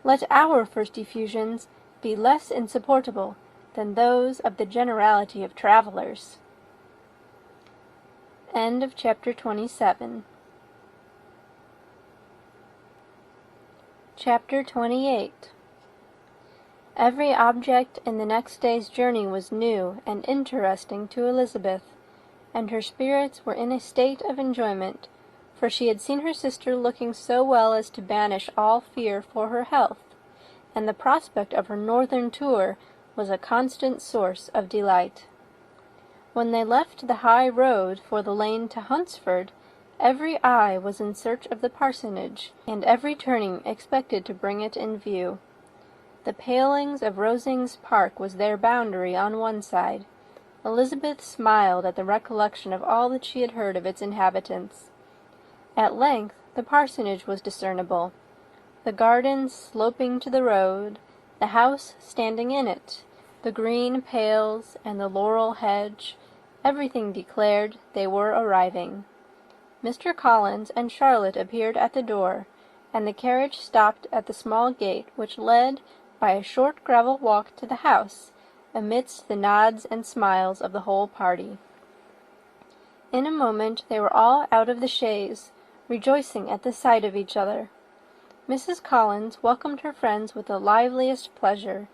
Let our first effusions be less insupportable than those of the generality of travellers." End of chapter 27. Chapter 28. Every object in the next day's journey was new and interesting to Elizabeth, and her spirits were in a state of enjoyment, for she had seen her sister looking so well as to banish all fear for her health, and the prospect of her northern tour was a constant source of delight. When they left the high road for the lane to Hunsford, every eye was in search of the parsonage, and every turning expected to bring it in view. The palings of Rosings Park was their boundary on one side. Elizabeth smiled at the recollection of all that she had heard of its inhabitants. At length the parsonage was discernible, the garden sloping to the road, the house standing in it, the green pales and the laurel hedge. Everything declared they were arriving. Mr. Collins and Charlotte appeared at the door, and the carriage stopped at the small gate which led by a short gravel walk to the house, amidst the nods and smiles of the whole party. In a moment they were all out of the chaise, rejoicing at the sight of each other. Mrs. Collins welcomed her friends with the liveliest pleasure,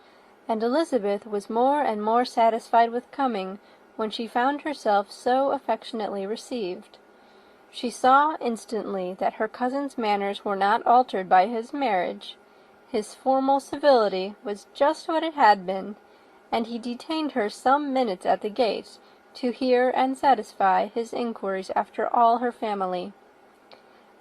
and Elizabeth was more and more satisfied with coming when she found herself so affectionately received. She saw instantly that her cousin's manners were not altered by his marriage. His formal civility was just what it had been, and he detained her some minutes at the gate to hear and satisfy his inquiries after all her family.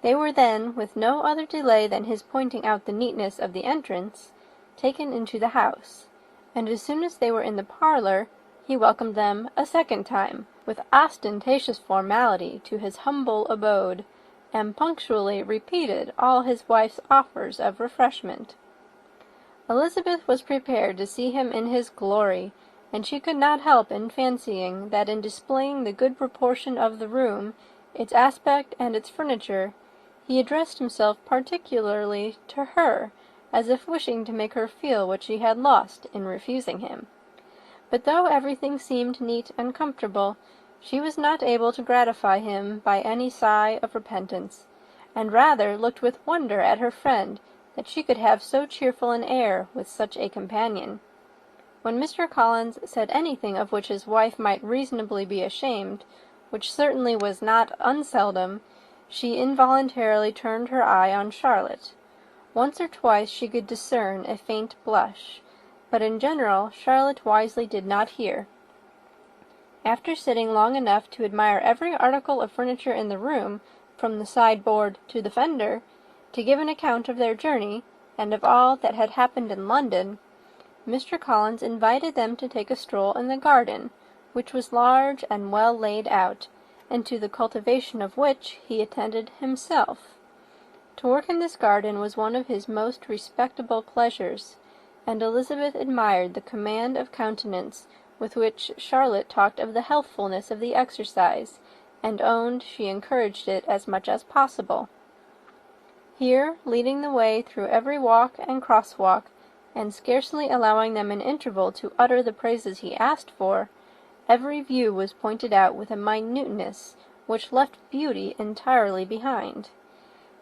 They were then, with no other delay than his pointing out the neatness of the entrance, taken into the house, and as soon as they were in the parlour, he welcomed them a second time, with ostentatious formality, to his humble abode, and punctually repeated all his wife's offers of refreshment. Elizabeth was prepared to see him in his glory, and she could not help in fancying that in displaying the good proportion of the room, its aspect and its furniture, he addressed himself particularly to her, as if wishing to make her feel what she had lost in refusing him. But though everything seemed neat and comfortable, she was not able to gratify him by any sigh of repentance, and rather looked with wonder at her friend that she could have so cheerful an air with such a companion. When Mr. Collins said anything of which his wife might reasonably be ashamed, which certainly was not unseldom, she involuntarily turned her eye on Charlotte. Once or twice she could discern a faint blush, but in general Charlotte wisely did not hear. After sitting long enough to admire every article of furniture in the room, from the sideboard to the fender, to give an account of their journey, and of all that had happened in London, Mr. Collins invited them to take a stroll in the garden, which was large and well laid out, and to the cultivation of which he attended himself. To work in this garden was one of his most respectable pleasures, and Elizabeth admired the command of countenance with which Charlotte talked of the healthfulness of the exercise, and owned she encouraged it as much as possible. Here, leading the way through every walk and crosswalk, and scarcely allowing them an interval to utter the praises he asked for, every view was pointed out with a minuteness which left beauty entirely behind.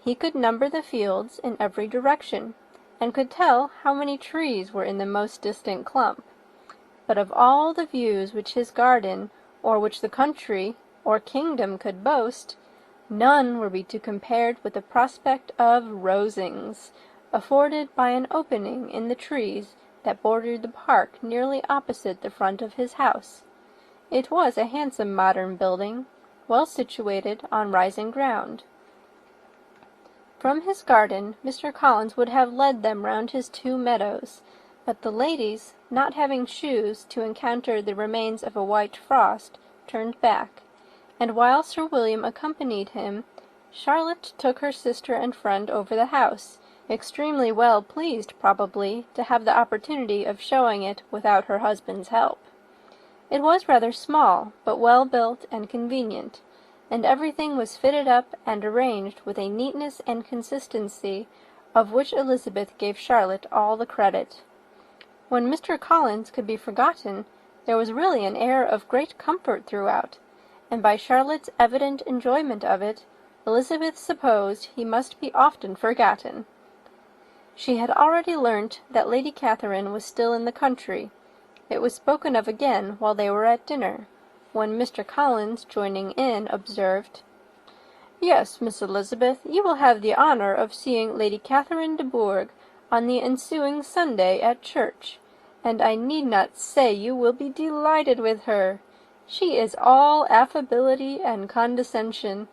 He could number the fields in every direction, and could tell how many trees were in the most distant clump. But of all the views which his garden, or which the country, or kingdom could boast, none were to be compared with the prospect of Rosings, afforded by an opening in the trees that bordered the park nearly opposite the front of his house. It was a handsome modern building, well situated on rising ground. From his garden Mr. Collins would have led them round his 2 meadows, but the ladies, not having shoes to encounter the remains of a white frost, turned back, and while Sir William accompanied him, Charlotte took her sister and friend over the house, extremely well pleased, probably, to have the opportunity of showing it without her husband's help. It was rather small, but well built and convenient, and everything was fitted up and arranged with a neatness and consistency of which Elizabeth gave Charlotte all the credit. When Mr. Collins could be forgotten, there was really an air of great comfort throughout, and by Charlotte's evident enjoyment of it, Elizabeth supposed he must be often forgotten. She had already learnt that Lady Catherine was still in the country. It was spoken of again while they were at dinner, when Mr. Collins, joining in, observed, "Yes, Miss Elizabeth, you will have the honour of seeing Lady Catherine de Bourgh on the ensuing Sunday at church, and I need not say you will be delighted with her. She is all affability and condescension,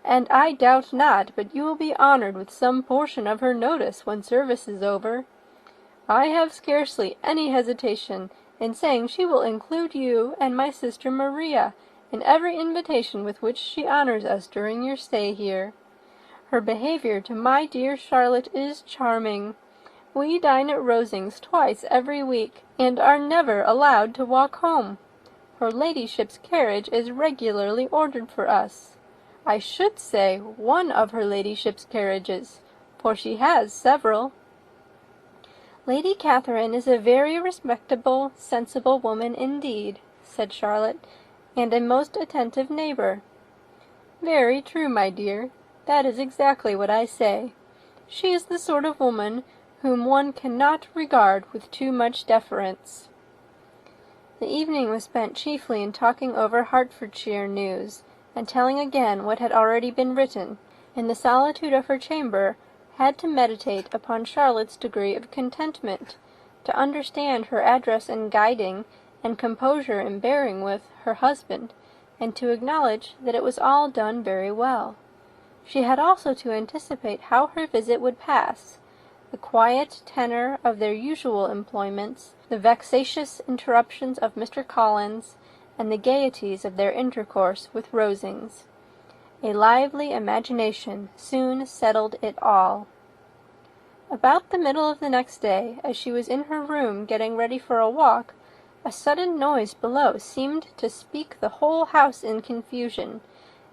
and I doubt not but you will be honoured with some portion of her notice when service is over. I have scarcely any hesitation in saying she will include you and my sister Maria in every invitation with which she honors us during your stay here. Her behavior to my dear Charlotte is charming. We dine at Rosings twice every week, and are never allowed to walk home. Her ladyship's carriage is regularly ordered for us. I should say one of her ladyship's carriages, for she has several. Lady Catherine is a very respectable, sensible woman indeed, said Charlotte, and a most attentive neighbour. Very true, my dear. That is exactly what I say. She is the sort of woman whom one cannot regard with too much deference. The evening was spent chiefly in talking over Hertfordshire news, and telling again what had already been written. In the solitude of her chamber, had to meditate upon Charlotte's degree of contentment, to understand her address in guiding, and composure in bearing with, her husband, and to acknowledge that it was all done very well. She had also to anticipate how her visit would pass, the quiet tenor of their usual employments, the vexatious interruptions of Mr. Collins, and the gaieties of their intercourse with Rosings. A lively imagination soon settled it all. About the middle of the next day, as she was in her room getting ready for a walk, a sudden noise below seemed to speak the whole house in confusion,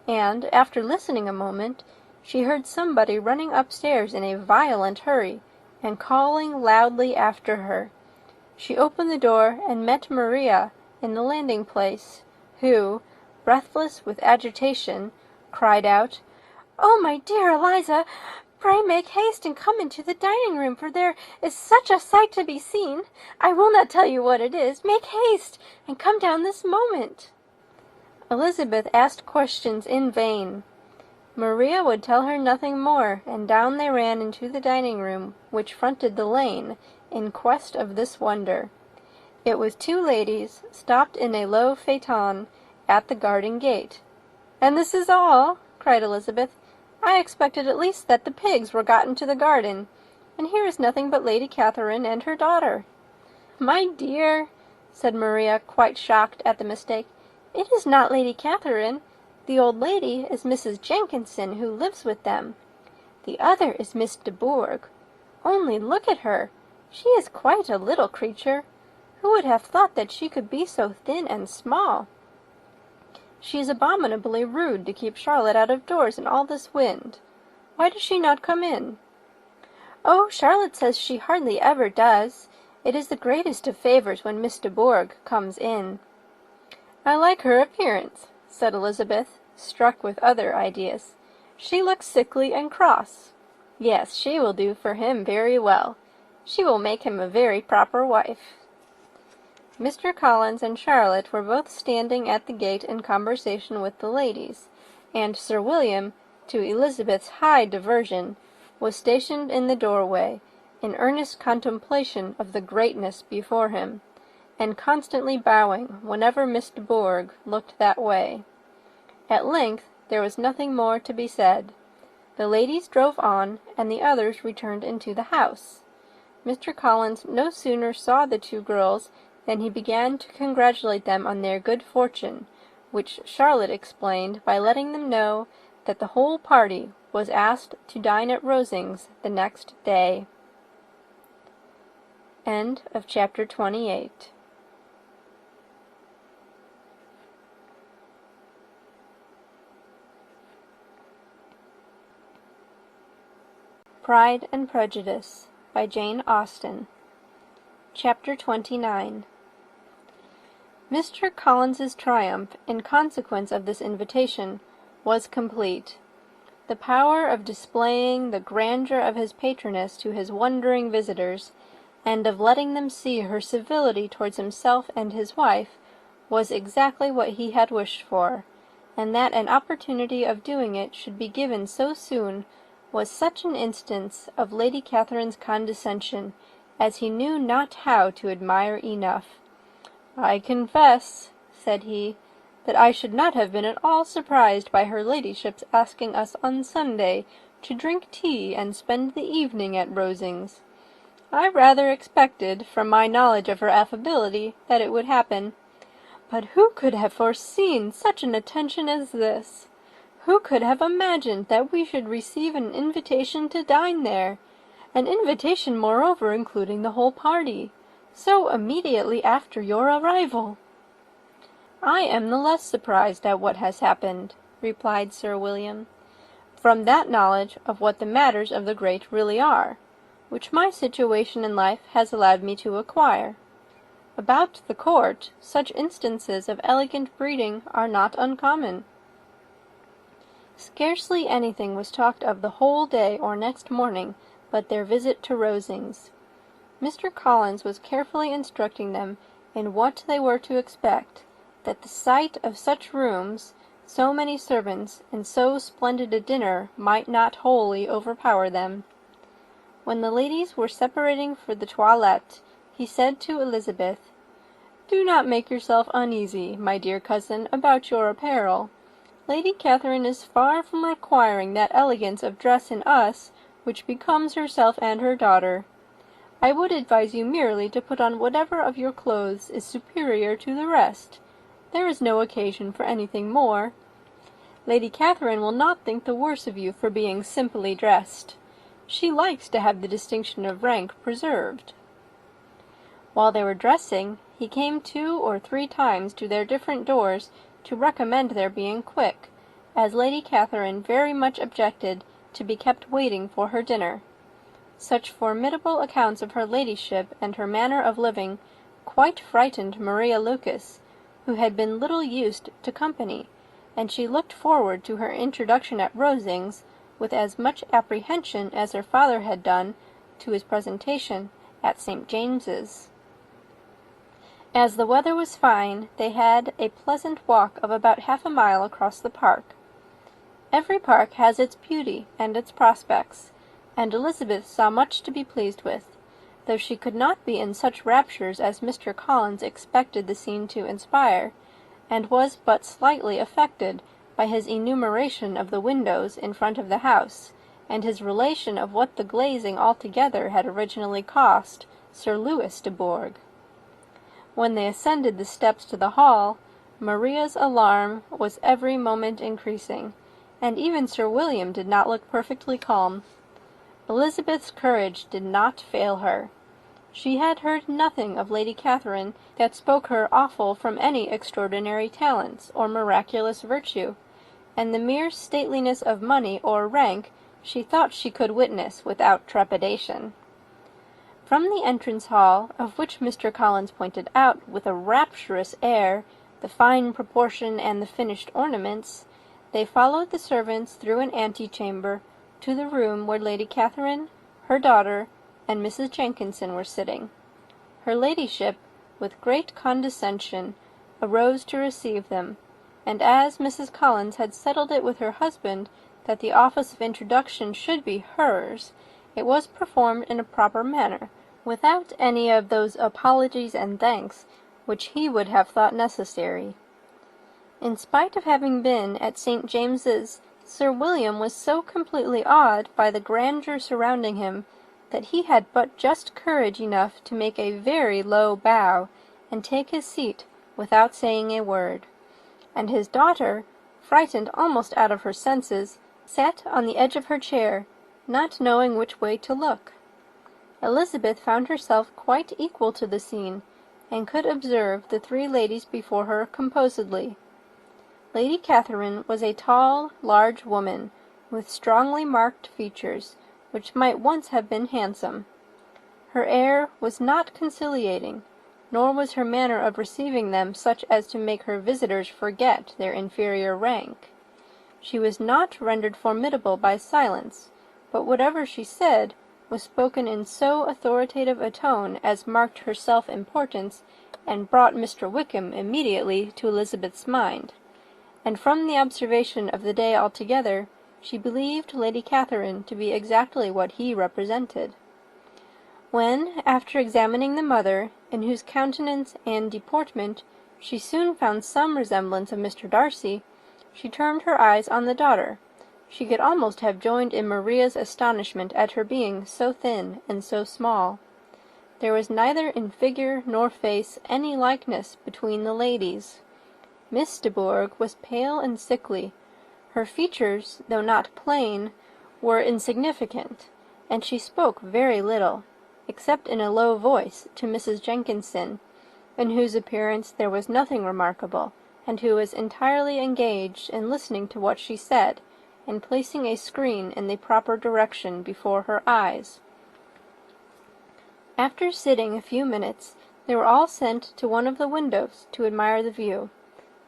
and, after listening a moment, she heard somebody running upstairs in a violent hurry, and calling loudly after her. She opened the door, and met Maria in the landing-place, who, breathless with agitation, cried out, "Oh, my dear Eliza, pray make haste and come into the dining-room, for there is such a sight to be seen. I will not tell you what it is. Make haste, and come down this moment." Elizabeth asked questions in vain. Maria would tell her nothing more, and down they ran into the dining-room, which fronted the lane, in quest of this wonder. It was two ladies, stopped in a low phaeton, at the garden gate. "And this is all?" cried Elizabeth. "I expected at least that the pigs were got into the garden, and here is nothing but Lady Catherine and her daughter." "My dear," said Maria, quite shocked at the mistake, "it is not Lady Catherine. The old lady is Mrs. Jenkinson, who lives with them. The other is Miss de Bourgh. Only look at her. She is quite a little creature. Who would have thought that she could be so thin and small? She is abominably rude to keep Charlotte out of doors in all this wind. Why does she not come in?" "Oh, Charlotte says she hardly ever does. It is the greatest of favours when Miss de Bourgh comes in." "I like her appearance," said Elizabeth, struck with other ideas. "She looks sickly and cross. Yes, she will do for him very well. She will make him a very proper wife." Mr. Collins and Charlotte were both standing at the gate in conversation with the ladies, and Sir William, to Elizabeth's high diversion, was stationed in the doorway, in earnest contemplation of the greatness before him, and constantly bowing whenever Miss de Bourgh looked that way. At length there was nothing more to be said. The ladies drove on, and the others returned into the house. Mr. Collins no sooner saw the two girls than he began to congratulate them on their good fortune, which Charlotte explained by letting them know that the whole party was asked to dine at Rosings the next day. End of chapter 28. Pride and Prejudice by Jane Austen. Chapter 29. Mr. Collins's triumph, in consequence of this invitation, was complete. The power of displaying the grandeur of his patroness to his wondering visitors, and of letting them see her civility towards himself and his wife, was exactly what he had wished for, and that an opportunity of doing it should be given so soon was such an instance of Lady Catherine's condescension as he knew not how to admire enough. "I confess," said he, "that I should not have been at all surprised by her ladyship's asking us on Sunday to drink tea and spend the evening at Rosings. I rather expected, from my knowledge of her affability, that it would happen. But who could have foreseen such an attention as this? Who could have imagined that we should receive an invitation to dine there? An invitation, moreover, including the whole party, so immediately after your arrival." "I am the less surprised at what has happened," replied Sir William, "from that knowledge of what the matters of the great really are, which my situation in life has allowed me to acquire. About the court, such instances of elegant breeding are not uncommon." Scarcely anything was talked of the whole day or next morning but their visit to Rosings. Mr. Collins was carefully instructing them in what they were to expect, that the sight of such rooms, so many servants, and so splendid a dinner might not wholly overpower them. When the ladies were separating for the toilette, he said to Elizabeth, "Do not make yourself uneasy, my dear cousin, about your apparel. Lady Catherine is far from requiring that elegance of dress in us which becomes herself and her daughter. I would advise you merely to put on whatever of your clothes is superior to the rest. There is no occasion for anything more. Lady Catherine will not think the worse of you for being simply dressed. She likes to have the distinction of rank preserved." While they were dressing, he came 2 or 3 times to their different doors to recommend their being quick, as Lady Catherine very much objected to be kept waiting for her dinner. Such formidable accounts of her ladyship and her manner of living quite frightened Maria Lucas, who had been little used to company, and she looked forward to her introduction at Rosings with as much apprehension as her father had done to his presentation at St. James's. As the weather was fine, they had a pleasant walk of about half a mile across the park. Every park has its beauty and its prospects, and Elizabeth saw much to be pleased with, though she could not be in such raptures as Mr. Collins expected the scene to inspire, and was but slightly affected by his enumeration of the windows in front of the house, and his relation of what the glazing altogether had originally cost Sir Louis de Bourgh. When they ascended the steps to the hall, Maria's alarm was every moment increasing, and even Sir William did not look perfectly calm. Elizabeth's courage did not fail her. She had heard nothing of Lady Catherine that spoke her awful from any extraordinary talents or miraculous virtue, and the mere stateliness of money or rank she thought she could witness without trepidation. From the entrance hall, of which Mr. Collins pointed out with a rapturous air the fine proportion and the finished ornaments, they followed the servants through an antechamber to the room where Lady Catherine, her daughter, and Mrs. Jenkinson were sitting. Her ladyship, with great condescension, arose to receive them, and as Mrs. Collins had settled it with her husband that the office of introduction should be hers, it was performed in a proper manner, without any of those apologies and thanks which he would have thought necessary. In spite of having been at St. James's, Sir William was so completely awed by the grandeur surrounding him that he had but just courage enough to make a very low bow and take his seat without saying a word, and his daughter, frightened almost out of her senses, sat on the edge of her chair, not knowing which way to look. Elizabeth found herself quite equal to the scene, and could observe the 3 ladies before her composedly. Lady Catherine was a tall, large woman, with strongly marked features, which might once have been handsome. Her air was not conciliating, nor was her manner of receiving them such as to make her visitors forget their inferior rank. She was not rendered formidable by silence, but whatever she said was spoken in so authoritative a tone as marked her self-importance and brought Mr. Wickham immediately to Elizabeth's mind, and from the observation of the day altogether, she believed Lady Catherine to be exactly what he represented. When, after examining the mother, in whose countenance and deportment she soon found some resemblance of Mr. Darcy, she turned her eyes on the daughter. She could almost have joined in Maria's astonishment at her being so thin and so small. There was neither in figure nor face any likeness between the ladies. Miss de Bourgh was pale and sickly. Her features, though not plain, were insignificant, and she spoke very little, except in a low voice to Mrs. Jenkinson, in whose appearance there was nothing remarkable, and who was entirely engaged in listening to what she said, and placing a screen in the proper direction before her eyes. After sitting a few minutes, they were all sent to one of the windows to admire the view,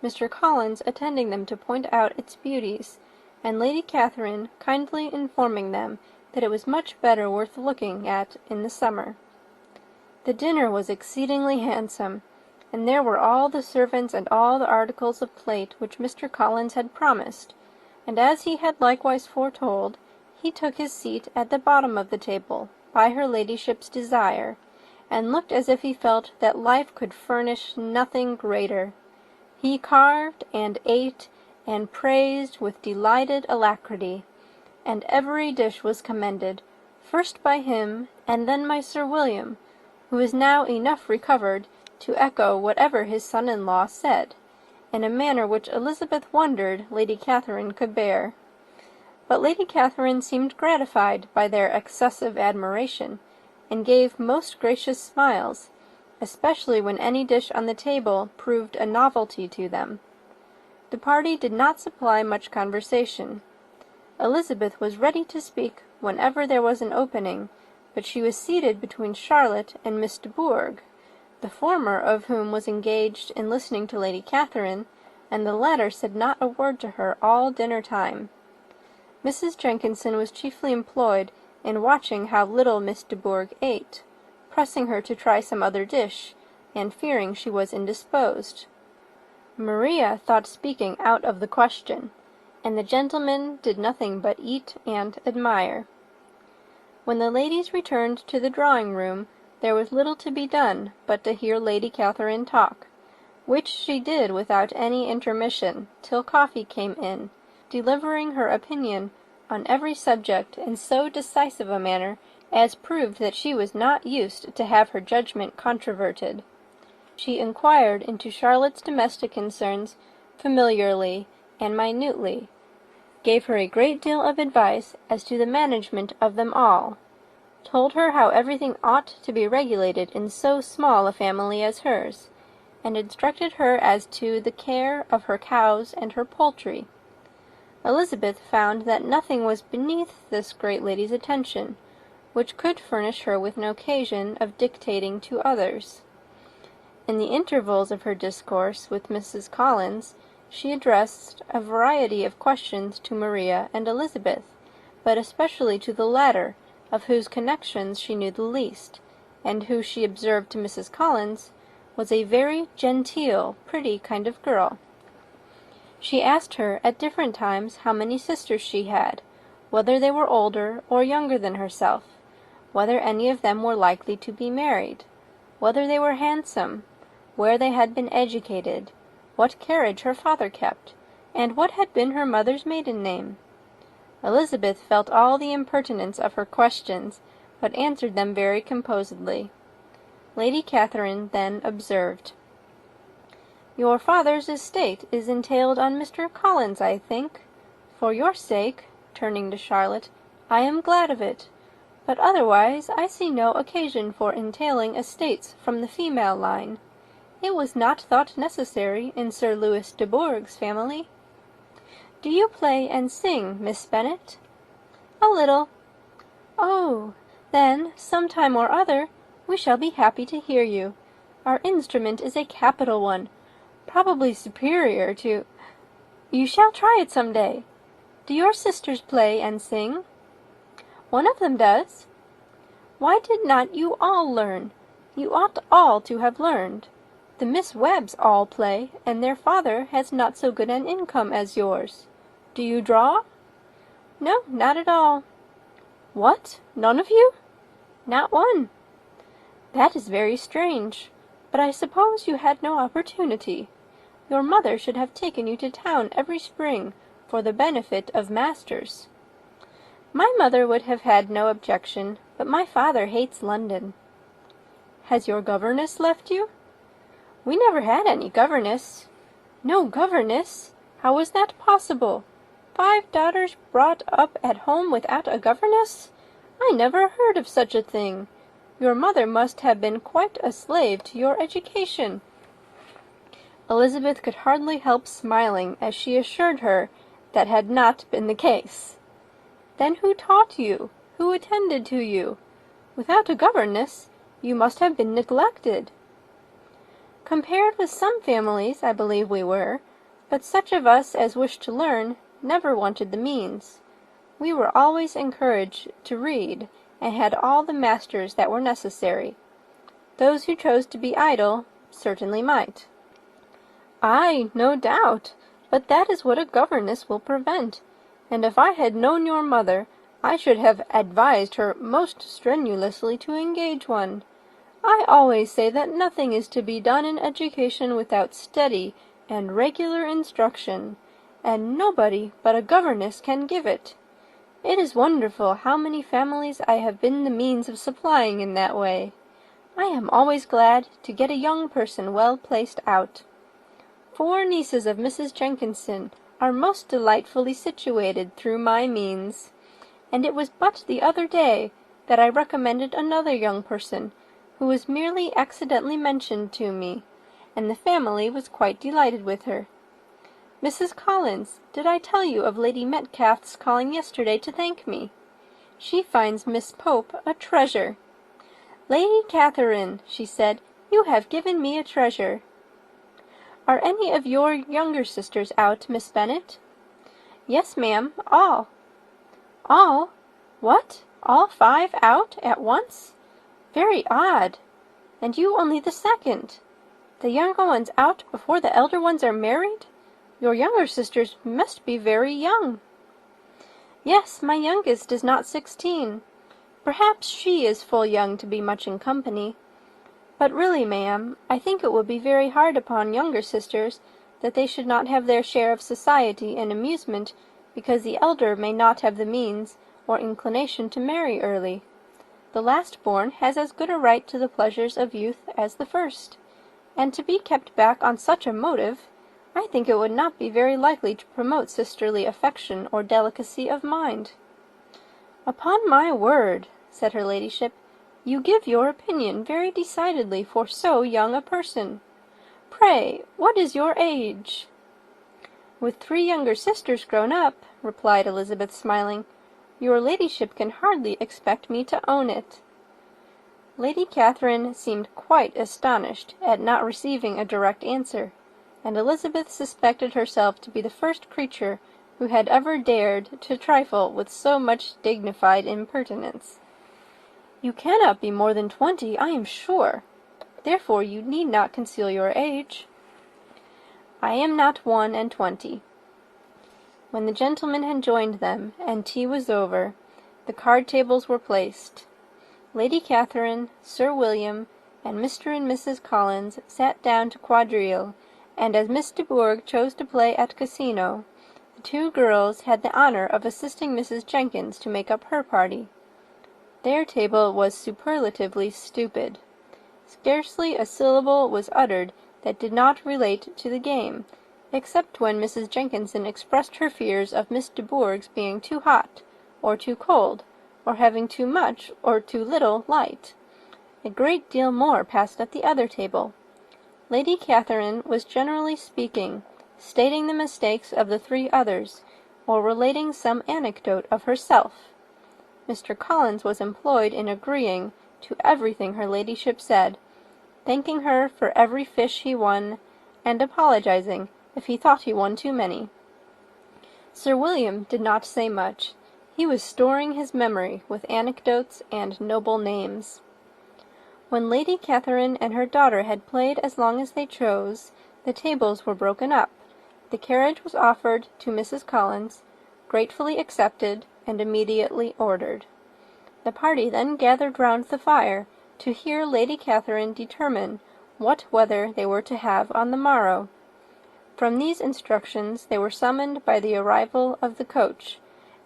Mr. Collins attending them to point out its beauties, and Lady Catherine kindly informing them that it was much better worth looking at in the summer. The dinner was exceedingly handsome, and there were all the servants and all the articles of plate which Mr. Collins had promised, and as he had likewise foretold, he took his seat at the bottom of the table, by her ladyship's desire, and looked as if he felt that life could furnish nothing greater. He carved and ate and praised with delighted alacrity, and every dish was commended, first by him, and then by Sir William, who was now enough recovered to echo whatever his son-in-law said, in a manner which Elizabeth wondered Lady Catherine could bear. But Lady Catherine seemed gratified by their excessive admiration, and gave most gracious smiles, especially when any dish on the table proved a novelty to them. The party did not supply much conversation. Elizabeth was ready to speak whenever there was an opening, but she was seated between Charlotte and Miss de Bourgh, the former of whom was engaged in listening to Lady Catherine, and the latter said not a word to her all dinner-time. Mrs. Jenkinson was chiefly employed in watching how little Miss de Bourgh ate, pressing her to try some other dish, and fearing she was indisposed. Maria thought speaking out of the question, and the gentlemen did nothing but eat and admire. When the ladies returned to the drawing-room, there was little to be done but to hear Lady Catherine talk, which she did without any intermission, till coffee came in, delivering her opinion on every subject in so decisive a manner as proved that she was not used to have her judgment controverted. She inquired into Charlotte's domestic concerns familiarly and minutely, gave her a great deal of advice as to the management of them all, told her how everything ought to be regulated in so small a family as hers, and instructed her as to the care of her cows and her poultry. Elizabeth found that nothing was beneath this great lady's attention, which could furnish her with an occasion of dictating to others. In the intervals of her discourse with Mrs. Collins, she addressed a variety of questions to Maria and Elizabeth, but especially to the latter, of whose connections she knew the least, and who, she observed to Mrs. Collins, was a very genteel, pretty kind of girl. She asked her at different times how many sisters she had, whether they were older or younger than herself, whether any of them were likely to be married, whether they were handsome, where they had been educated, what carriage her father kept, and what had been her mother's maiden name. Elizabeth felt all the impertinence of her questions, but answered them very composedly. Lady Catherine then observed, "Your father's estate is entailed on Mr. Collins, I think. For your sake," turning to Charlotte, "I am glad of it. But otherwise I see no occasion for entailing estates from the female line. It was not thought necessary in Sir Louis de Bourgh's family. Do you play and sing, Miss Bennet?" "A little." "Oh, then, some time or other, we shall be happy to hear you. Our instrument is a capital one, probably superior to— You shall try it some day. Do your sisters play and sing?" "One of them does." "Why did not you all learn? You ought all to have learned. The Miss Webbs all play, and their father has not so good an income as yours. Do you draw?" "No, not at all." "What? None of you?" "Not one." "That is very strange. But I suppose you had no opportunity. Your mother should have taken you to town every spring for the benefit of masters." "My mother would have had no objection, but my father hates London." Has your governess left you?" "We never had any governess." "No governess? How was that possible? 5 daughters brought up at home without a governess? I never heard of such a thing. Your mother must have been quite a slave to your education." Elizabeth could hardly help smiling as she assured her that had not been the case. "Then who taught you? Who attended to you? Without a governess, you must have been neglected." "Compared with some families, I believe we were, but such of us as wished to learn never wanted the means. We were always encouraged to read, and had all the masters that were necessary. Those who chose to be idle certainly might." "Ay, no doubt, but that is what a governess will prevent, and if I had known your mother, I should have advised her most strenuously to engage one. I always say that nothing is to be done in education without steady and regular instruction, and nobody but a governess can give it. It is wonderful how many families I have been the means of supplying in that way. I am always glad to get a young person well placed out. 4 nieces of Mrs. Jenkinson are most delightfully situated through my means, and it was but the other day that I recommended another young person, who was merely accidentally mentioned to me, and the family was quite delighted with her. Mrs. Collins, did I tell you of Lady Metcalfe's calling yesterday to thank me? She finds Miss Pope a treasure. 'Lady Catherine,' she said, 'you have given me a treasure.' Are any of your younger sisters out, Miss Bennet?" "Yes, ma'am, all." "All? What, all 5 out at once? Very odd. And you only the second. The younger ones out before the elder ones are married? Your younger sisters must be very young." "Yes, my youngest is not 16. Perhaps she is full young to be much in company. But really, ma'am, I think it would be very hard upon younger sisters that they should not have their share of society and amusement because the elder may not have the means or inclination to marry early. The last-born has as good a right to the pleasures of youth as the first, and to be kept back on such a motive, I think it would not be very likely to promote sisterly affection or delicacy of mind." "Upon my word," said her ladyship, "you give your opinion very decidedly for so young a person. Pray, what is your age?" "With 3 younger sisters grown up," replied Elizabeth, smiling, "your ladyship can hardly expect me to own it." Lady Catherine seemed quite astonished at not receiving a direct answer, and Elizabeth suspected herself to be the first creature who had ever dared to trifle with so much dignified impertinence. "You cannot be more than 20, I am sure. Therefore you need not conceal your age." "I am not 21." When the gentlemen had joined them, and tea was over, the card-tables were placed. Lady Catherine, Sir William, and Mr. and Mrs. Collins sat down to quadrille, and as Miss de Bourgh chose to play at casino, the 2 girls had the honour of assisting Mrs. Jenkins to make up her party. Their table was superlatively stupid. Scarcely a syllable was uttered that did not relate to the game, except when Mrs. Jenkinson expressed her fears of Miss de Bourgh's being too hot, or too cold, or having too much or too little light. A great deal more passed at the other table. Lady Catherine was generally speaking, stating the mistakes of the 3 others, or relating some anecdote of herself. Mr. Collins was employed in agreeing to everything her ladyship said, thanking her for every fish he won, and apologizing if he thought he won too many. Sir William did not say much. He was storing his memory with anecdotes and noble names. When Lady Catherine and her daughter had played as long as they chose, the tables were broken up. The carriage was offered to Mrs. Collins, gratefully accepted, and immediately ordered. The party then gathered round the fire to hear Lady Catherine determine what weather they were to have on the morrow. From these instructions they were summoned by the arrival of the coach,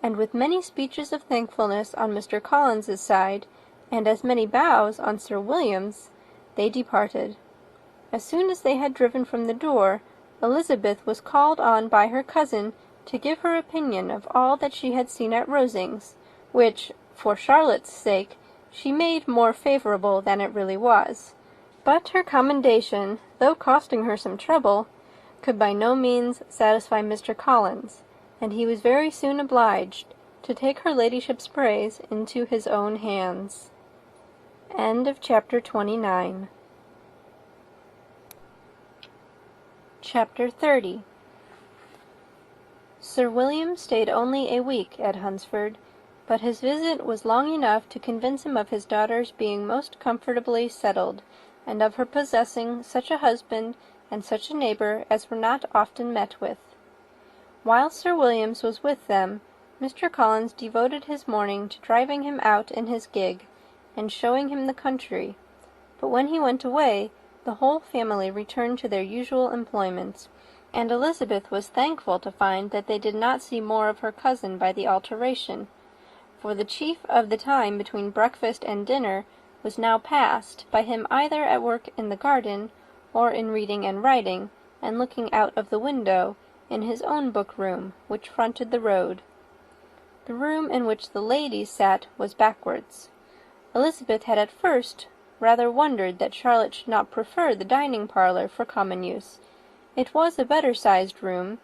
and with many speeches of thankfulness on Mr. Collins's side, and as many bows on Sir William's, they departed. As soon as they had driven from the door, Elizabeth was called on by her cousin to give her opinion of all that she had seen at Rosings, which, for Charlotte's sake, she made more favourable than it really was. But her commendation, though costing her some trouble, could by no means satisfy Mr. Collins, and he was very soon obliged to take her ladyship's praise into his own hands. End of chapter 29. Chapter 30. Sir William stayed only a week at Hunsford, but his visit was long enough to convince him of his daughter's being most comfortably settled, and of her possessing such a husband and such a neighbour as were not often met with. While Sir Williams was with them, Mr. Collins devoted his morning to driving him out in his gig, and showing him the country, but when he went away, the whole family returned to their usual employments, and Elizabeth was thankful to find that they did not see more of her cousin by the alteration, for the chief of the time between breakfast and dinner was now passed by him either at work in the garden, or in reading and writing, and looking out of the window in his own book-room, which fronted the road. The room in which the ladies sat was backwards. Elizabeth had at first rather wondered that Charlotte should not prefer the dining-parlour for common use. It was a better-sized room,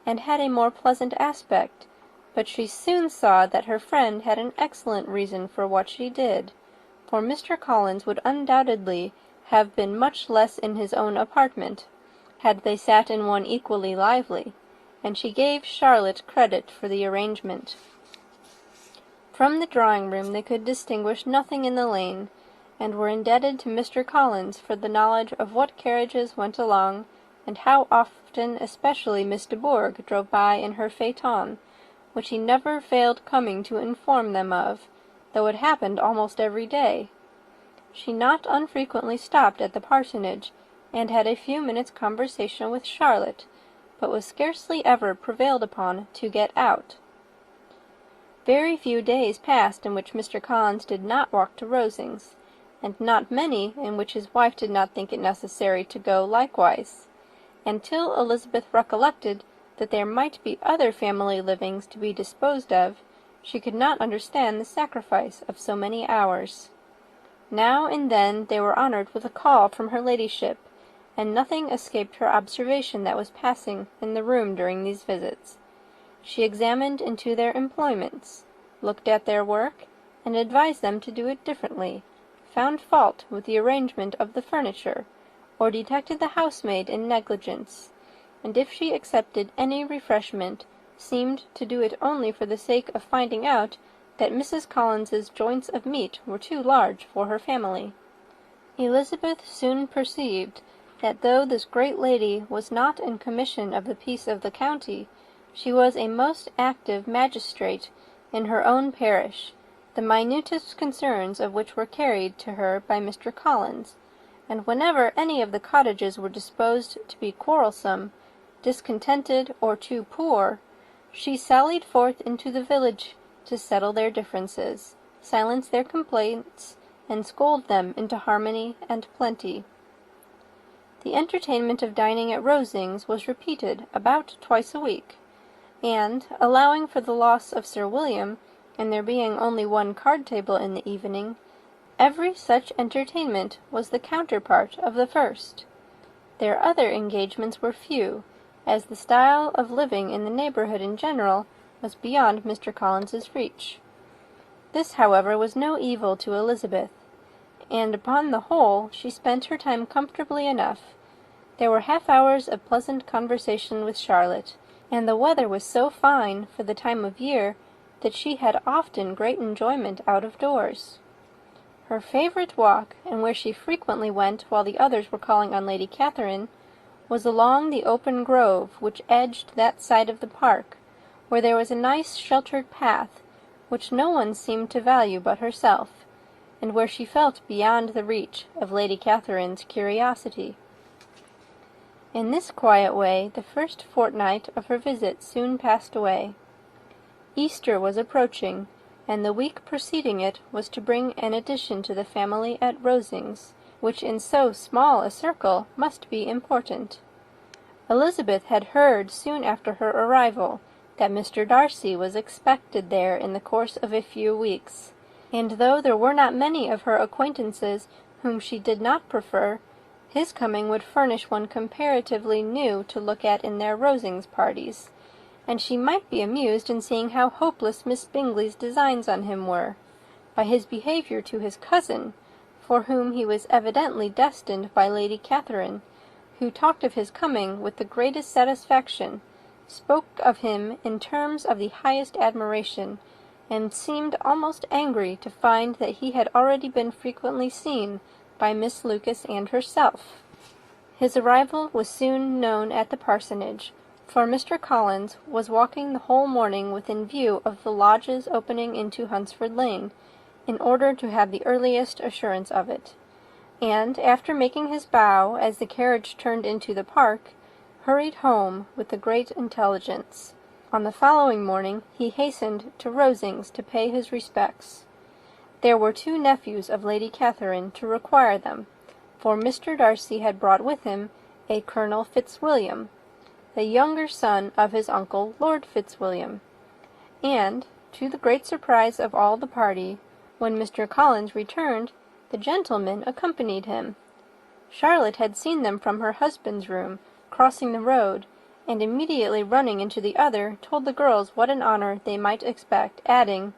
and had a more pleasant aspect, but she soon saw that her friend had an excellent reason for what she did, for Mr. Collins would undoubtedly have been much less in his own apartment, had they sat in one equally lively, and she gave Charlotte credit for the arrangement. From the drawing-room they could distinguish nothing in the lane, and were indebted to Mr. Collins for the knowledge of what carriages went along, and how often especially Miss de Bourgh drove by in her phaeton, which he never failed coming to inform them of, though it happened almost every day. She not unfrequently stopped at the parsonage, and had a few minutes' conversation with Charlotte, but was scarcely ever prevailed upon to get out. Very few days passed in which Mr. Collins did not walk to Rosings, and not many in which his wife did not think it necessary to go likewise, until Elizabeth recollected that there might be other family livings to be disposed of. She could not understand the sacrifice of so many hours. Now and then they were honoured with a call from her ladyship, and nothing escaped her observation that was passing in the room during these visits. She examined into their employments, looked at their work, and advised them to do it differently, found fault with the arrangement of the furniture, or detected the housemaid in negligence, and if she accepted any refreshment, seemed to do it only for the sake of finding out that Mrs. Collins's joints of meat were too large for her family. Elizabeth soon perceived that though this great lady was not in commission of the peace of the county, she was a most active magistrate in her own parish, the minutest concerns of which were carried to her by Mr. Collins, and whenever any of the cottages were disposed to be quarrelsome, discontented, or too poor, she sallied forth into the village to settle their differences, silence their complaints, and scold them into harmony and plenty. The entertainment of dining at Rosings was repeated about twice a week, and, allowing for the loss of Sir William, and there being only one card-table in the evening, every such entertainment was the counterpart of the first. Their other engagements were few, as the style of living in the neighbourhood in general was beyond Mr. Collins's reach. This, however, was no evil to Elizabeth, and upon the whole she spent her time comfortably enough. There were half-hours of pleasant conversation with Charlotte, and the weather was so fine for the time of year that she had often great enjoyment out of doors. Her favourite walk, and where she frequently went while the others were calling on Lady Catherine, was along the open grove which edged that side of the park, where there was a nice sheltered path, which no one seemed to value but herself, and where she felt beyond the reach of Lady Catherine's curiosity. In this quiet way the first fortnight of her visit soon passed away. Easter was approaching, and the week preceding it was to bring an addition to the family at Rosings, which in so small a circle must be important. Elizabeth had heard soon after her arrival that Mr. Darcy was expected there in the course of a few weeks, and though there were not many of her acquaintances whom she did not prefer, his coming would furnish one comparatively new to look at in their Rosings parties, and she might be amused in seeing how hopeless Miss Bingley's designs on him were, by his behaviour to his cousin, for whom he was evidently destined by Lady Catherine, who talked of his coming with the greatest satisfaction, spoke of him in terms of the highest admiration, and seemed almost angry to find that he had already been frequently seen by Miss Lucas and herself. His arrival was soon known at the parsonage, for Mr. Collins was walking the whole morning within view of the lodges opening into Hunsford Lane, in order to have the earliest assurance of it, and, after making his bow as the carriage turned into the park, hurried home with the great intelligence. On the following morning he hastened to Rosings to pay his respects. There were 2 nephews of Lady Catherine to require them, for Mr. Darcy had brought with him a Colonel Fitzwilliam, the younger son of his uncle Lord Fitzwilliam, and, to the great surprise of all the party, when Mr. Collins returned, the gentlemen accompanied him. Charlotte had seen them from her husband's room, crossing the road, and immediately running into the other, told the girls what an honour they might expect, adding,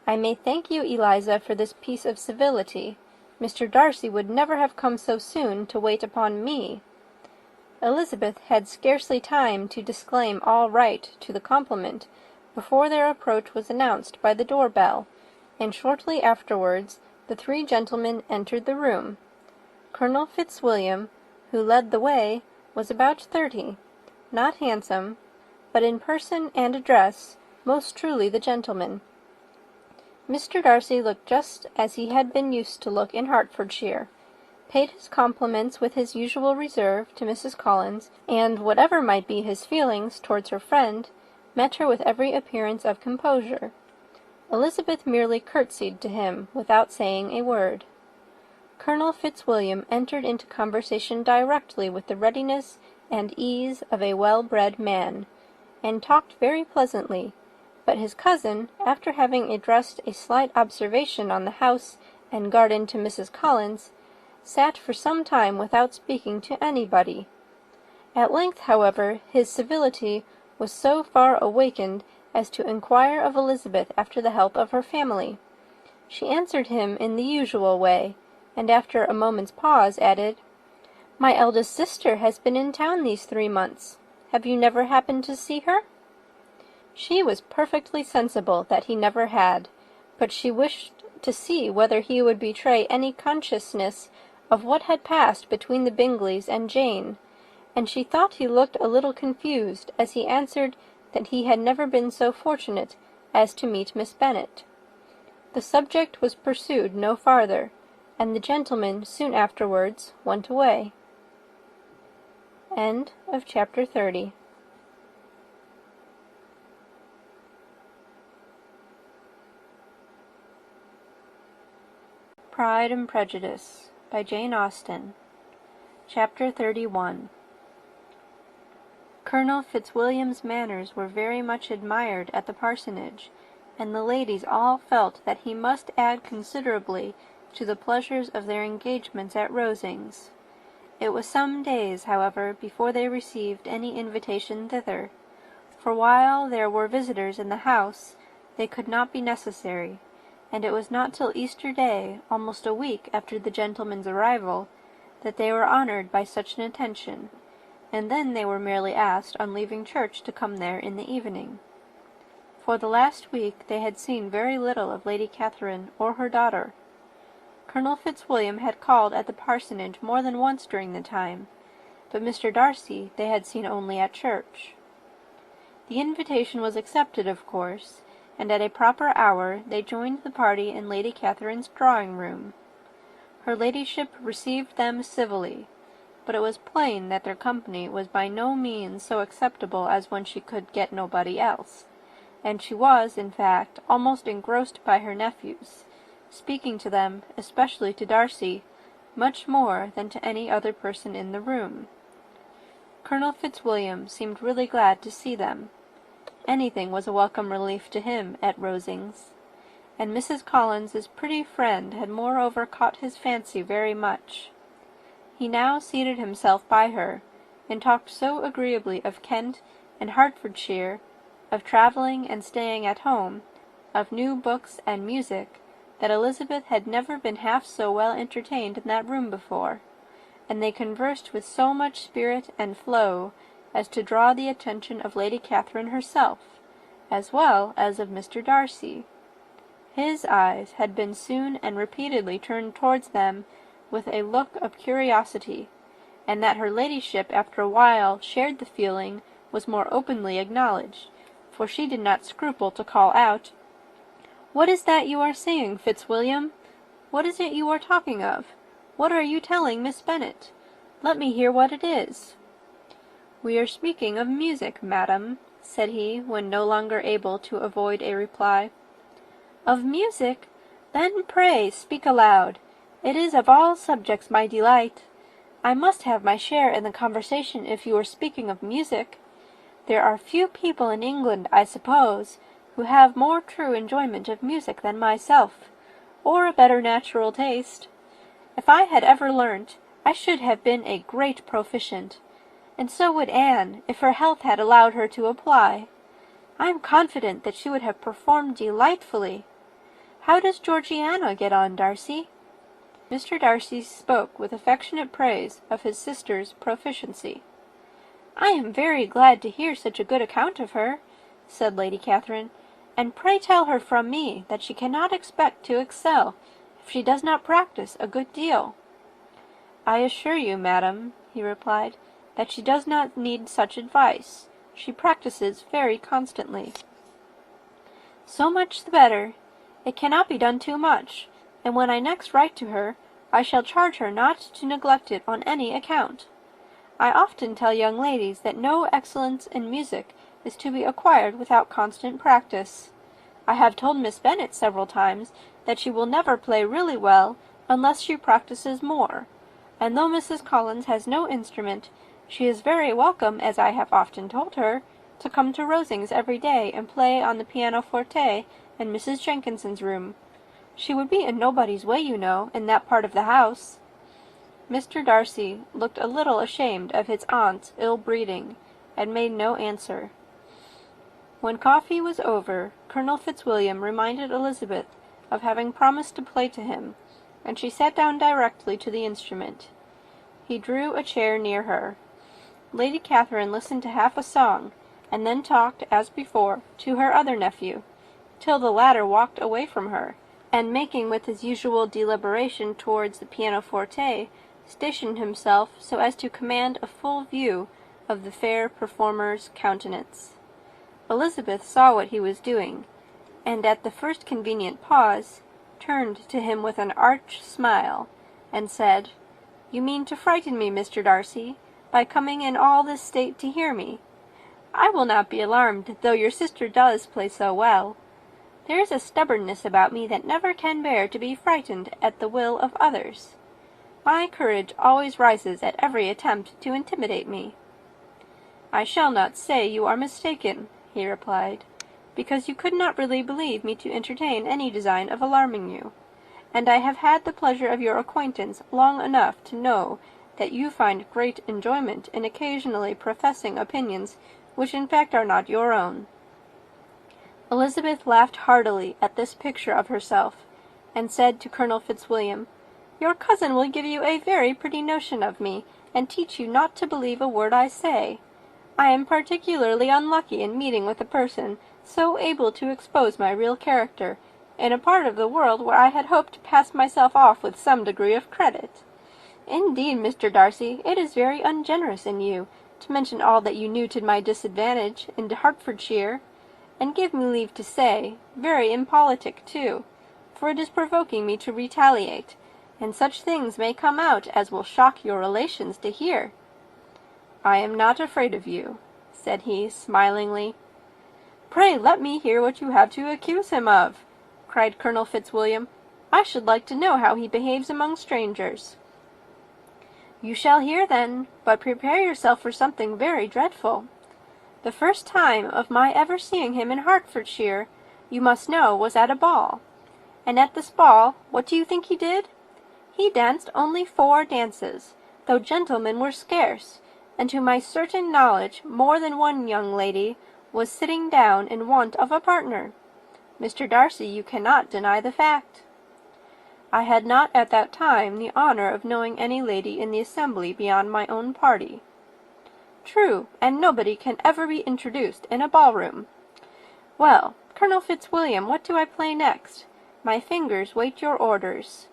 "I may thank you, Eliza, for this piece of civility. Mr. Darcy would never have come so soon to wait upon me." Elizabeth had scarcely time to disclaim all right to the compliment before their approach was announced by the door-bell, and shortly afterwards the 3 gentlemen entered the room. Colonel Fitzwilliam, who led the way, was about 30, not handsome, but in person and address most truly the gentleman. Mr. Darcy looked just as he had been used to look in Hertfordshire, paid his compliments with his usual reserve to Mrs. Collins, and, whatever might be his feelings towards her friend, met her with every appearance of composure. Elizabeth merely curtsied to him without saying a word. Colonel Fitzwilliam entered into conversation directly with the readiness and ease of a well-bred man, and talked very pleasantly, but his cousin, after having addressed a slight observation on the house and garden to Mrs. Collins, sat for some time without speaking to anybody. At length, however, his civility was so far awakened as to inquire of Elizabeth after the health of her family. She answered him in the usual way, and after a moment's pause added, "My eldest sister has been in town these 3 months. Have you never happened to see her?" She was perfectly sensible that he never had, but she wished to see whether he would betray any consciousness of what had passed between the Bingleys and Jane, and she thought he looked a little confused as he answered that he had never been so fortunate as to meet Miss Bennet. The subject was pursued no farther, and the gentlemen soon afterwards went away. End of chapter 30. Pride and Prejudice by Jane Austen. Chapter 31. Colonel Fitzwilliam's manners were very much admired at the parsonage, and the ladies all felt that he must add considerably to the pleasures of their engagements at Rosings. It was some days, however, before they received any invitation thither, for while there were visitors in the house, they could not be necessary, and it was not till Easter Day, almost a week after the gentlemen's arrival, that they were honoured by such an attention, and then they were merely asked on leaving church to come there in the evening. For the last week they had seen very little of Lady Catherine or her daughter. Colonel Fitzwilliam had called at the parsonage more than once during the time, but Mr. Darcy they had seen only at church. The invitation was accepted, of course, and at a proper hour they joined the party in Lady Catherine's drawing-room. Her ladyship received them civilly, but it was plain that their company was by no means so acceptable as when she could get nobody else, and she was, in fact, almost engrossed by her nephews, speaking to them, especially to Darcy, much more than to any other person in the room. Colonel Fitzwilliam seemed really glad to see them. Anything was a welcome relief to him at Rosings, and Mrs. Collins's pretty friend had moreover caught his fancy very much. He now seated himself by her, and talked so agreeably of Kent and Hertfordshire, of travelling and staying at home, of new books and music, that Elizabeth had never been half so well entertained in that room before, and they conversed with so much spirit and flow as to draw the attention of Lady Catherine herself, as well as of Mr. Darcy. His eyes had been soon and repeatedly turned towards them with a look of curiosity, and that her ladyship after a while shared the feeling was more openly acknowledged, for she did not scruple to call out, "What is that you are saying, Fitzwilliam? What is it you are talking of? What are you telling Miss Bennet? Let me hear what it is." "We are speaking of music, madam," said he, when no longer able to avoid a reply. "Of music? Then pray speak aloud. It is of all subjects my delight. I must have my share in the conversation if you are speaking of music. There are few people in England, I suppose, who have more true enjoyment of music than myself, or a better natural taste. If I had ever learnt, I should have been a great proficient, and so would Anne, if her health had allowed her to apply. I am confident that she would have performed delightfully. How does Georgiana get on, Darcy?" Mr. Darcy spoke with affectionate praise of his sister's proficiency. "I am very glad to hear such a good account of her," said Lady Catherine, "and pray tell her from me that she cannot expect to excel if she does not practice a good deal." "I assure you, madam," he replied, "that she does not need such advice. She practices very constantly." "So much the better. It cannot be done too much, and when I next write to her, I shall charge her not to neglect it on any account. I often tell young ladies that no excellence in music is to be acquired without constant practice. I have told Miss Bennet several times that she will never play really well unless she practices more, and though Mrs. Collins has no instrument, she is very welcome, as I have often told her, to come to Rosings every day and play on the pianoforte in Mrs. Jenkinson's room. She would be in nobody's way, you know, in that part of the house." Mr. Darcy looked a little ashamed of his aunt's ill-breeding, and made no answer. When coffee was over, Colonel Fitzwilliam reminded Elizabeth of having promised to play to him, and she sat down directly to the instrument. He drew a chair near her. Lady Catherine listened to half a song, and then talked, as before, to her other nephew, till the latter walked away from her, and making with his usual deliberation towards the pianoforte, stationed himself so as to command a full view of the fair performer's countenance. Elizabeth saw what he was doing, and at the first convenient pause, turned to him with an arch smile, and said, "You mean to frighten me, Mr. Darcy, by coming in all this state to hear me. I will not be alarmed, though your sister does play so well. There is a stubbornness about me that never can bear to be frightened at the will of others. My courage always rises at every attempt to intimidate me." "I shall not say you are mistaken," he replied, "because you could not really believe me to entertain any design of alarming you, and I have had the pleasure of your acquaintance long enough to know that you find great enjoyment in occasionally professing opinions which in fact are not your own." Elizabeth laughed heartily at this picture of herself, and said to Colonel Fitzwilliam, "Your cousin will give you a very pretty notion of me, and teach you not to believe a word I say. I am particularly unlucky in meeting with a person so able to expose my real character, in a part of the world where I had hoped to pass myself off with some degree of credit. Indeed, Mr. Darcy, it is very ungenerous in you to mention all that you knew to my disadvantage in Hertfordshire, and give me leave to say, very impolitic too, for it is provoking me to retaliate, and such things may come out as will shock your relations to hear." "I am not afraid of you," said he, smilingly. "Pray let me hear what you have to accuse him of," cried Colonel Fitzwilliam. "I should like to know how he behaves among strangers." You shall hear, then, but prepare yourself for something very dreadful. The first time of my ever seeing him in Hertfordshire, you must know, was at a ball. And at this ball, what do you think he did? He danced only 4 dances, though gentlemen were scarce, and to my certain knowledge more than one young lady was sitting down in want of a partner. Mr. Darcy, you cannot deny the fact. I had not at that time the honour of knowing any lady in the assembly beyond my own party. True, and nobody can ever be introduced in a ballroom. Well, Colonel Fitzwilliam, what do I play next? My fingers wait your orders.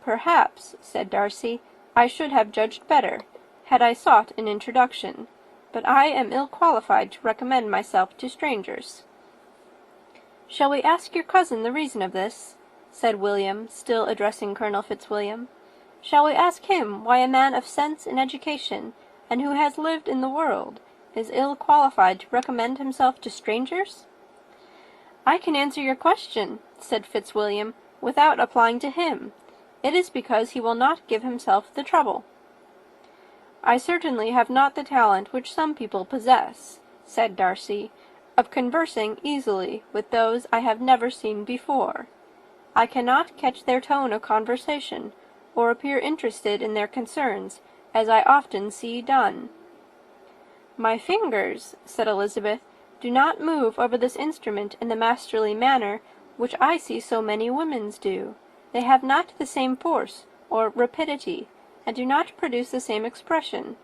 Perhaps, said Darcy, I should have judged better, had I sought an introduction, but I am ill qualified to recommend myself to strangers. Shall we ask your cousin the reason of this? Said William, still addressing Colonel Fitzwilliam. Shall we ask him why a man of sense and education, and who has lived in the world, is ill qualified to recommend himself to strangers? I can answer your question, said Fitzwilliam, without applying to him. It is because he will not give himself the trouble. I certainly have not the talent which some people possess, said Darcy, of conversing easily with those I have never seen before. I cannot catch their tone of conversation, or appear interested in their concerns, as I often see done. My fingers, said Elizabeth, do not move over this instrument in the masterly manner which I see so many women's do. They have not the same force or rapidity, and do not produce the same expression.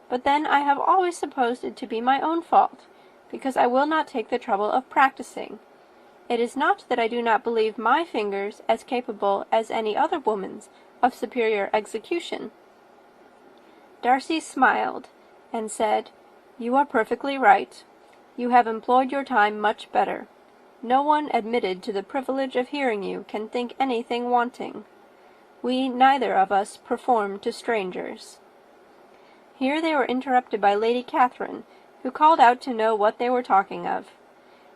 But then I have always supposed it to be my own fault, because I will not take the trouble of practising. It is not that I do not believe my fingers as capable as any other woman's of superior execution. Darcy smiled, and said, You are perfectly right. You have employed your time much better. No one admitted to the privilege of hearing you can think anything wanting. We neither of us perform to strangers. Here they were interrupted by Lady Catherine, who called out to know what they were talking of.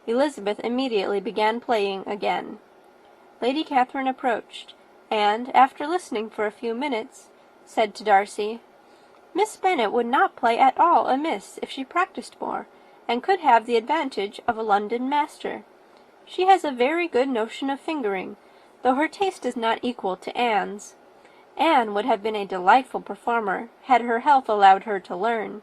Elizabeth immediately began playing again. Lady Catherine approached, and, after listening for a few minutes, said to Darcy, Miss Bennet would not play at all amiss if she practised more, and could have the advantage of a London master. She has a very good notion of fingering, though her taste is not equal to Anne's. Anne would have been a delightful performer, had her health allowed her to learn.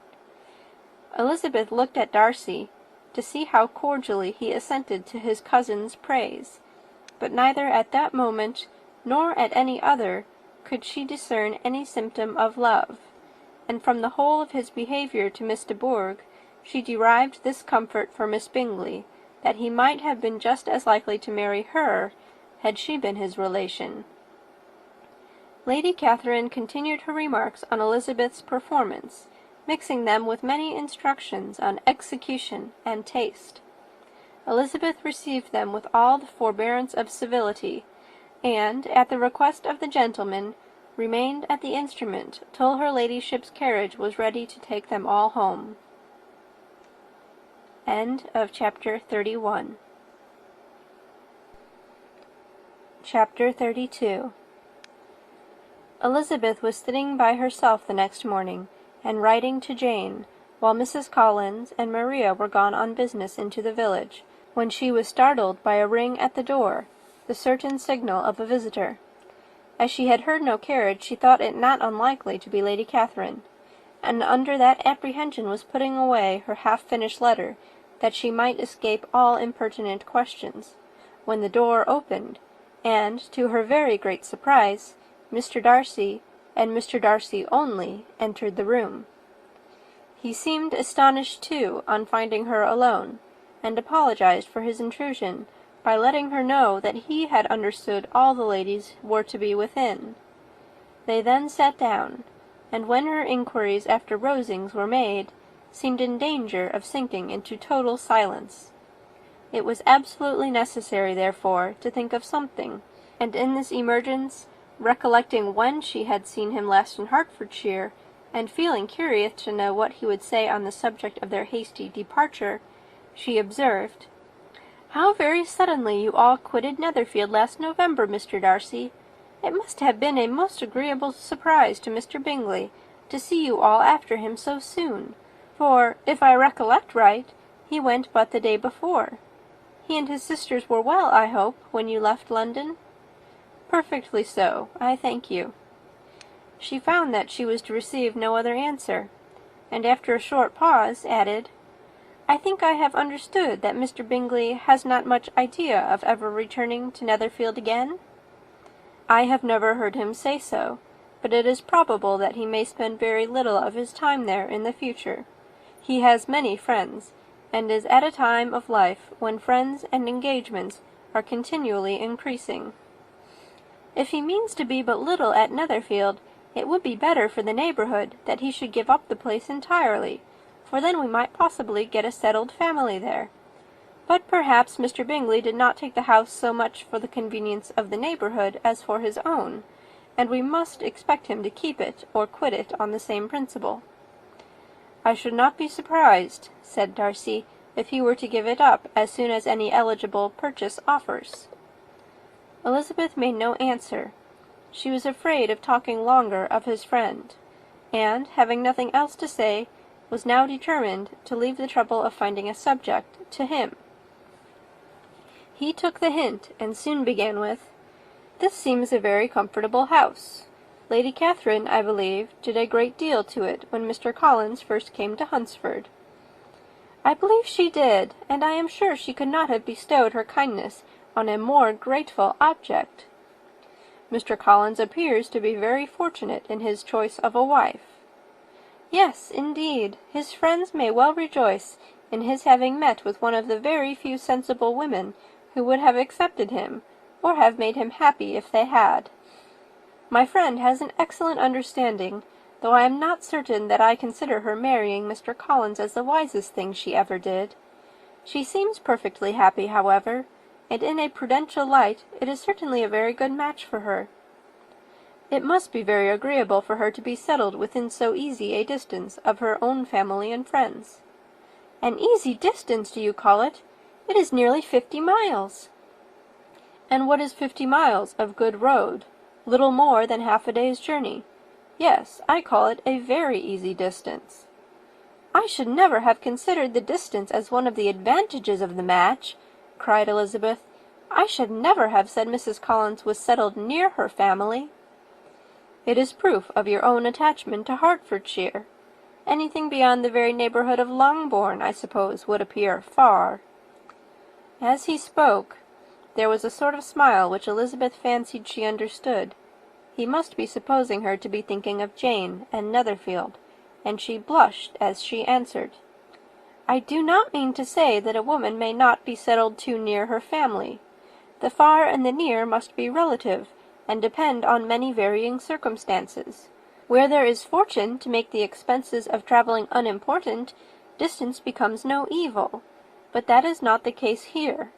Elizabeth looked at Darcy, to see how cordially he assented to his cousin's praise, but neither at that moment, nor at any other, could she discern any symptom of love, and from the whole of his behaviour to Miss de Bourgh, she derived this comfort for Miss Bingley, that he might have been just as likely to marry her, had she been his relation. Lady Catherine continued her remarks on Elizabeth's performance, mixing them with many instructions on execution and taste. Elizabeth received them with all the forbearance of civility, and, at the request of the gentleman, remained at the instrument till her ladyship's carriage was ready to take them all home. End of chapter 31. Chapter 32. Elizabeth was sitting by herself the next morning, and writing to Jane, while Mrs. Collins and Maria were gone on business into the village, when she was startled by a ring at the door, the certain signal of a visitor. As she had heard no carriage, she thought it not unlikely to be Lady Catherine, and under that apprehension was putting away her half-finished letter, that she might escape all impertinent questions, when the door opened, and, to her very great surprise, Mr. Darcy, and Mr. Darcy only, entered the room. He seemed astonished, too, on finding her alone, and apologized for his intrusion by letting her know that he had understood all the ladies were to be within. They then sat down, and when her inquiries after Rosings were made, seemed in danger of sinking into total silence. It was absolutely necessary, therefore, to think of something, and in this emergence, recollecting when she had seen him last in Hertfordshire, and feeling curious to know what he would say on the subject of their hasty departure, she observed, "How very suddenly you all quitted Netherfield last November, Mr. Darcy. It must have been a most agreeable surprise to Mr. Bingley to see you all after him so soon, for, if I recollect right, he went but the day before. He and his sisters were well, I hope, when you left London?" "Perfectly so, I thank you." She found that she was to receive no other answer, and after a short pause added, "I think I have understood that Mr. Bingley has not much idea of ever returning to Netherfield again?" "I have never heard him say so, but it is probable that he may spend very little of his time there in the future. He has many friends, and is at a time of life when friends and engagements are continually increasing. If he means to be but little at Netherfield, it would be better for the neighbourhood that he should give up the place entirely, for then we might possibly get a settled family there. But perhaps Mr. Bingley did not take the house so much for the convenience of the neighbourhood as for his own, and we must expect him to keep it or quit it on the same principle." "I should not be surprised," said Darcy, "if he were to give it up as soon as any eligible purchase offers." Elizabeth made no answer. She was afraid of talking longer of his friend, and, having nothing else to say, was now determined to leave the trouble of finding a subject to him. He took the hint, and soon began with, "This seems a very comfortable house. Lady Catherine, I believe, did a great deal to it when Mr. Collins first came to Hunsford." "I believe she did, and I am sure she could not have bestowed her kindness on a more grateful object." "Mr. Collins appears to be very fortunate in his choice of a wife." "Yes, indeed, his friends may well rejoice in his having met with one of the very few sensible women who would have accepted him, or have made him happy if they had. My friend has an excellent understanding, though I am not certain that I consider her marrying Mr. Collins as the wisest thing she ever did. She seems perfectly happy, however, and in a prudential light it is certainly a very good match for her. It must be very agreeable for her to be settled within so easy a distance of her own family and friends." "An easy distance, do you call it? It is nearly 50 miles." "And what is 50 miles of good road? Little more than half a day's journey. Yes, I call it a very easy distance." "I should never have considered the distance as one of the advantages of the match," cried Elizabeth. "I should never have said Mrs. Collins was settled near her family." "It is proof of your own attachment to Hertfordshire. Anything beyond the very neighbourhood of Longbourn, I suppose, would appear far." As he spoke, there was a sort of smile which Elizabeth fancied she understood. He must be supposing her to be thinking of Jane and Netherfield, and she blushed as she answered, "I do not mean to say that a woman may not be settled too near her family. The far and the near must be relative, and depend on many varying circumstances. Where there is fortune to make the expenses of travelling unimportant, distance becomes no evil. But that is not the case here.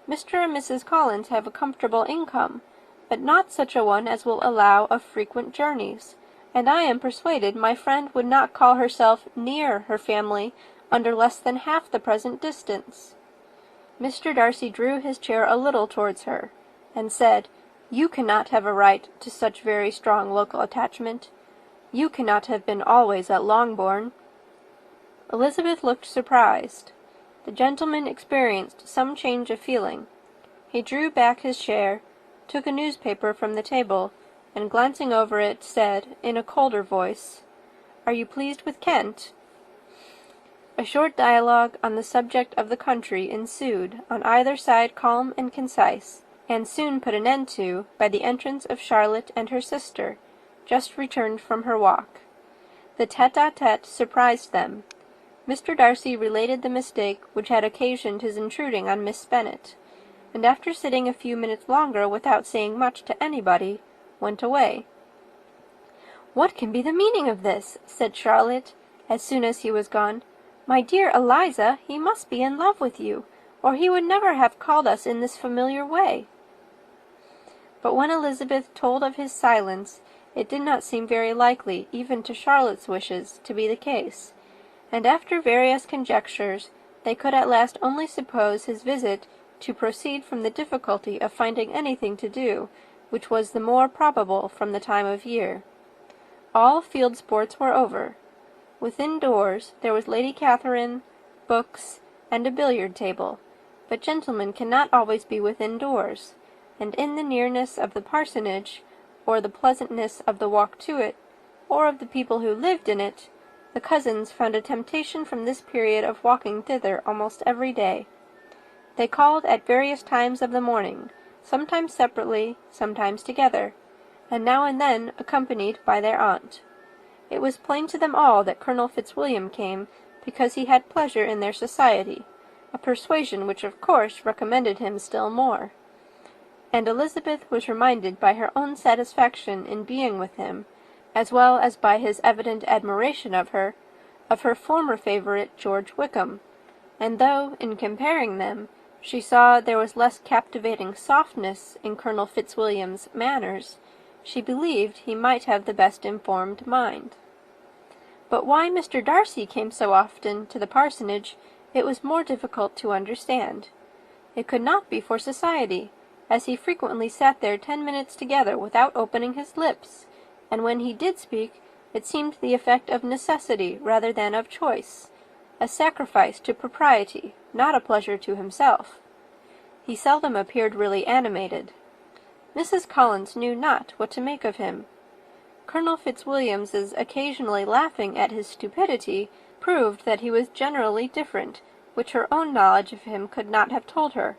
Mr. and Mrs. Collins have a comfortable income, but not such a one as will allow of frequent journeys, and I am persuaded my friend would not call herself near her family under less than half the present distance." Mr. Darcy drew his chair a little towards her, and said, "You cannot have a right to such very strong local attachment. You cannot have been always at Longbourn." Elizabeth looked surprised. The gentleman experienced some change of feeling. He drew back his chair, took a newspaper from the table, and glancing over it, said, in a colder voice, "Are you pleased with Kent?" A short dialogue on the subject of the country ensued, on either side calm and concise, and soon put an end to by the entrance of Charlotte and her sister, just returned from her walk. The tête-à-tête surprised them. Mr. Darcy related the mistake which had occasioned his intruding on Miss Bennet, and after sitting a few minutes longer without saying much to anybody, went away. "What can be the meaning of this?" said Charlotte, as soon as he was gone. "My dear Eliza, he must be in love with you, or he would never have called us in this familiar way." But when Elizabeth told of his silence, it did not seem very likely, even to Charlotte's wishes, to be the case, and after various conjectures, they could at last only suppose his visit to proceed from the difficulty of finding anything to do which was the more probable from the time of year. All field sports were over. Within doors there was Lady Catherine, books, and a billiard table, but gentlemen cannot always be within doors, and in the nearness of the parsonage, or the pleasantness of the walk to it, or of the people who lived in it, the cousins found a temptation from this period of walking thither almost every day. They called at various times of the morning, sometimes separately, sometimes together, and now and then accompanied by their aunt. It was plain to them all that Colonel Fitzwilliam came because he had pleasure in their society, a persuasion which of course recommended him still more. And Elizabeth was reminded by her own satisfaction in being with him, as well as by his evident admiration of her former favourite George Wickham, and though, in comparing them, she saw there was less captivating softness in Colonel Fitzwilliam's manners, she believed he might have the best informed mind. But why Mr. Darcy came so often to the parsonage it was more difficult to understand. It could not be for society, as he frequently sat there 10 minutes together without opening his lips, and when he did speak, it seemed the effect of necessity rather than of choice, a sacrifice to propriety, not a pleasure to himself. He seldom appeared really animated. Mrs. Collins knew not what to make of him. Colonel Fitzwilliams's occasionally laughing at his stupidity proved that he was generally different, which her own knowledge of him could not have told her,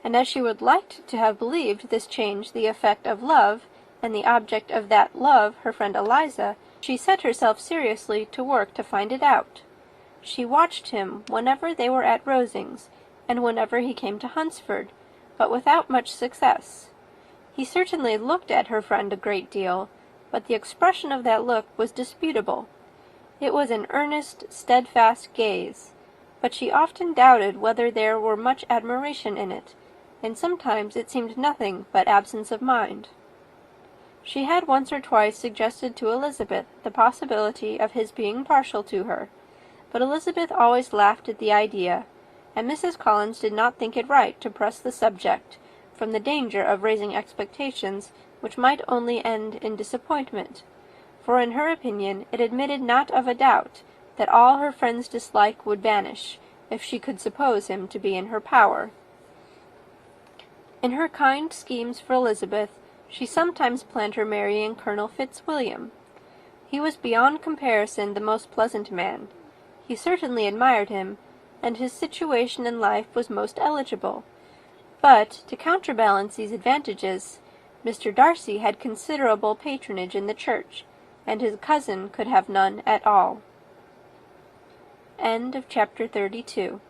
and as she would like to have believed this change the effect of love, and the object of that love her friend Eliza, she set herself seriously to work to find it out. She watched him whenever they were at Rosings, and whenever he came to Hunsford, but without much success. He certainly looked at her friend a great deal, but the expression of that look was disputable. It was an earnest, steadfast gaze, but she often doubted whether there were much admiration in it, and sometimes it seemed nothing but absence of mind. She had once or twice suggested to Elizabeth the possibility of his being partial to her, but Elizabeth always laughed at the idea, and Mrs. Collins did not think it right to press the subject, from the danger of raising expectations which might only end in disappointment, for in her opinion it admitted not of a doubt that all her friend's dislike would vanish, if she could suppose him to be in her power. In her kind schemes for Elizabeth, she sometimes planned her marrying Colonel Fitzwilliam. He was beyond comparison the most pleasant man. He certainly admired him, and his situation in life was most eligible. But, to counterbalance these advantages, Mr. Darcy had considerable patronage in the church, and his cousin could have none at all. End of chapter 32.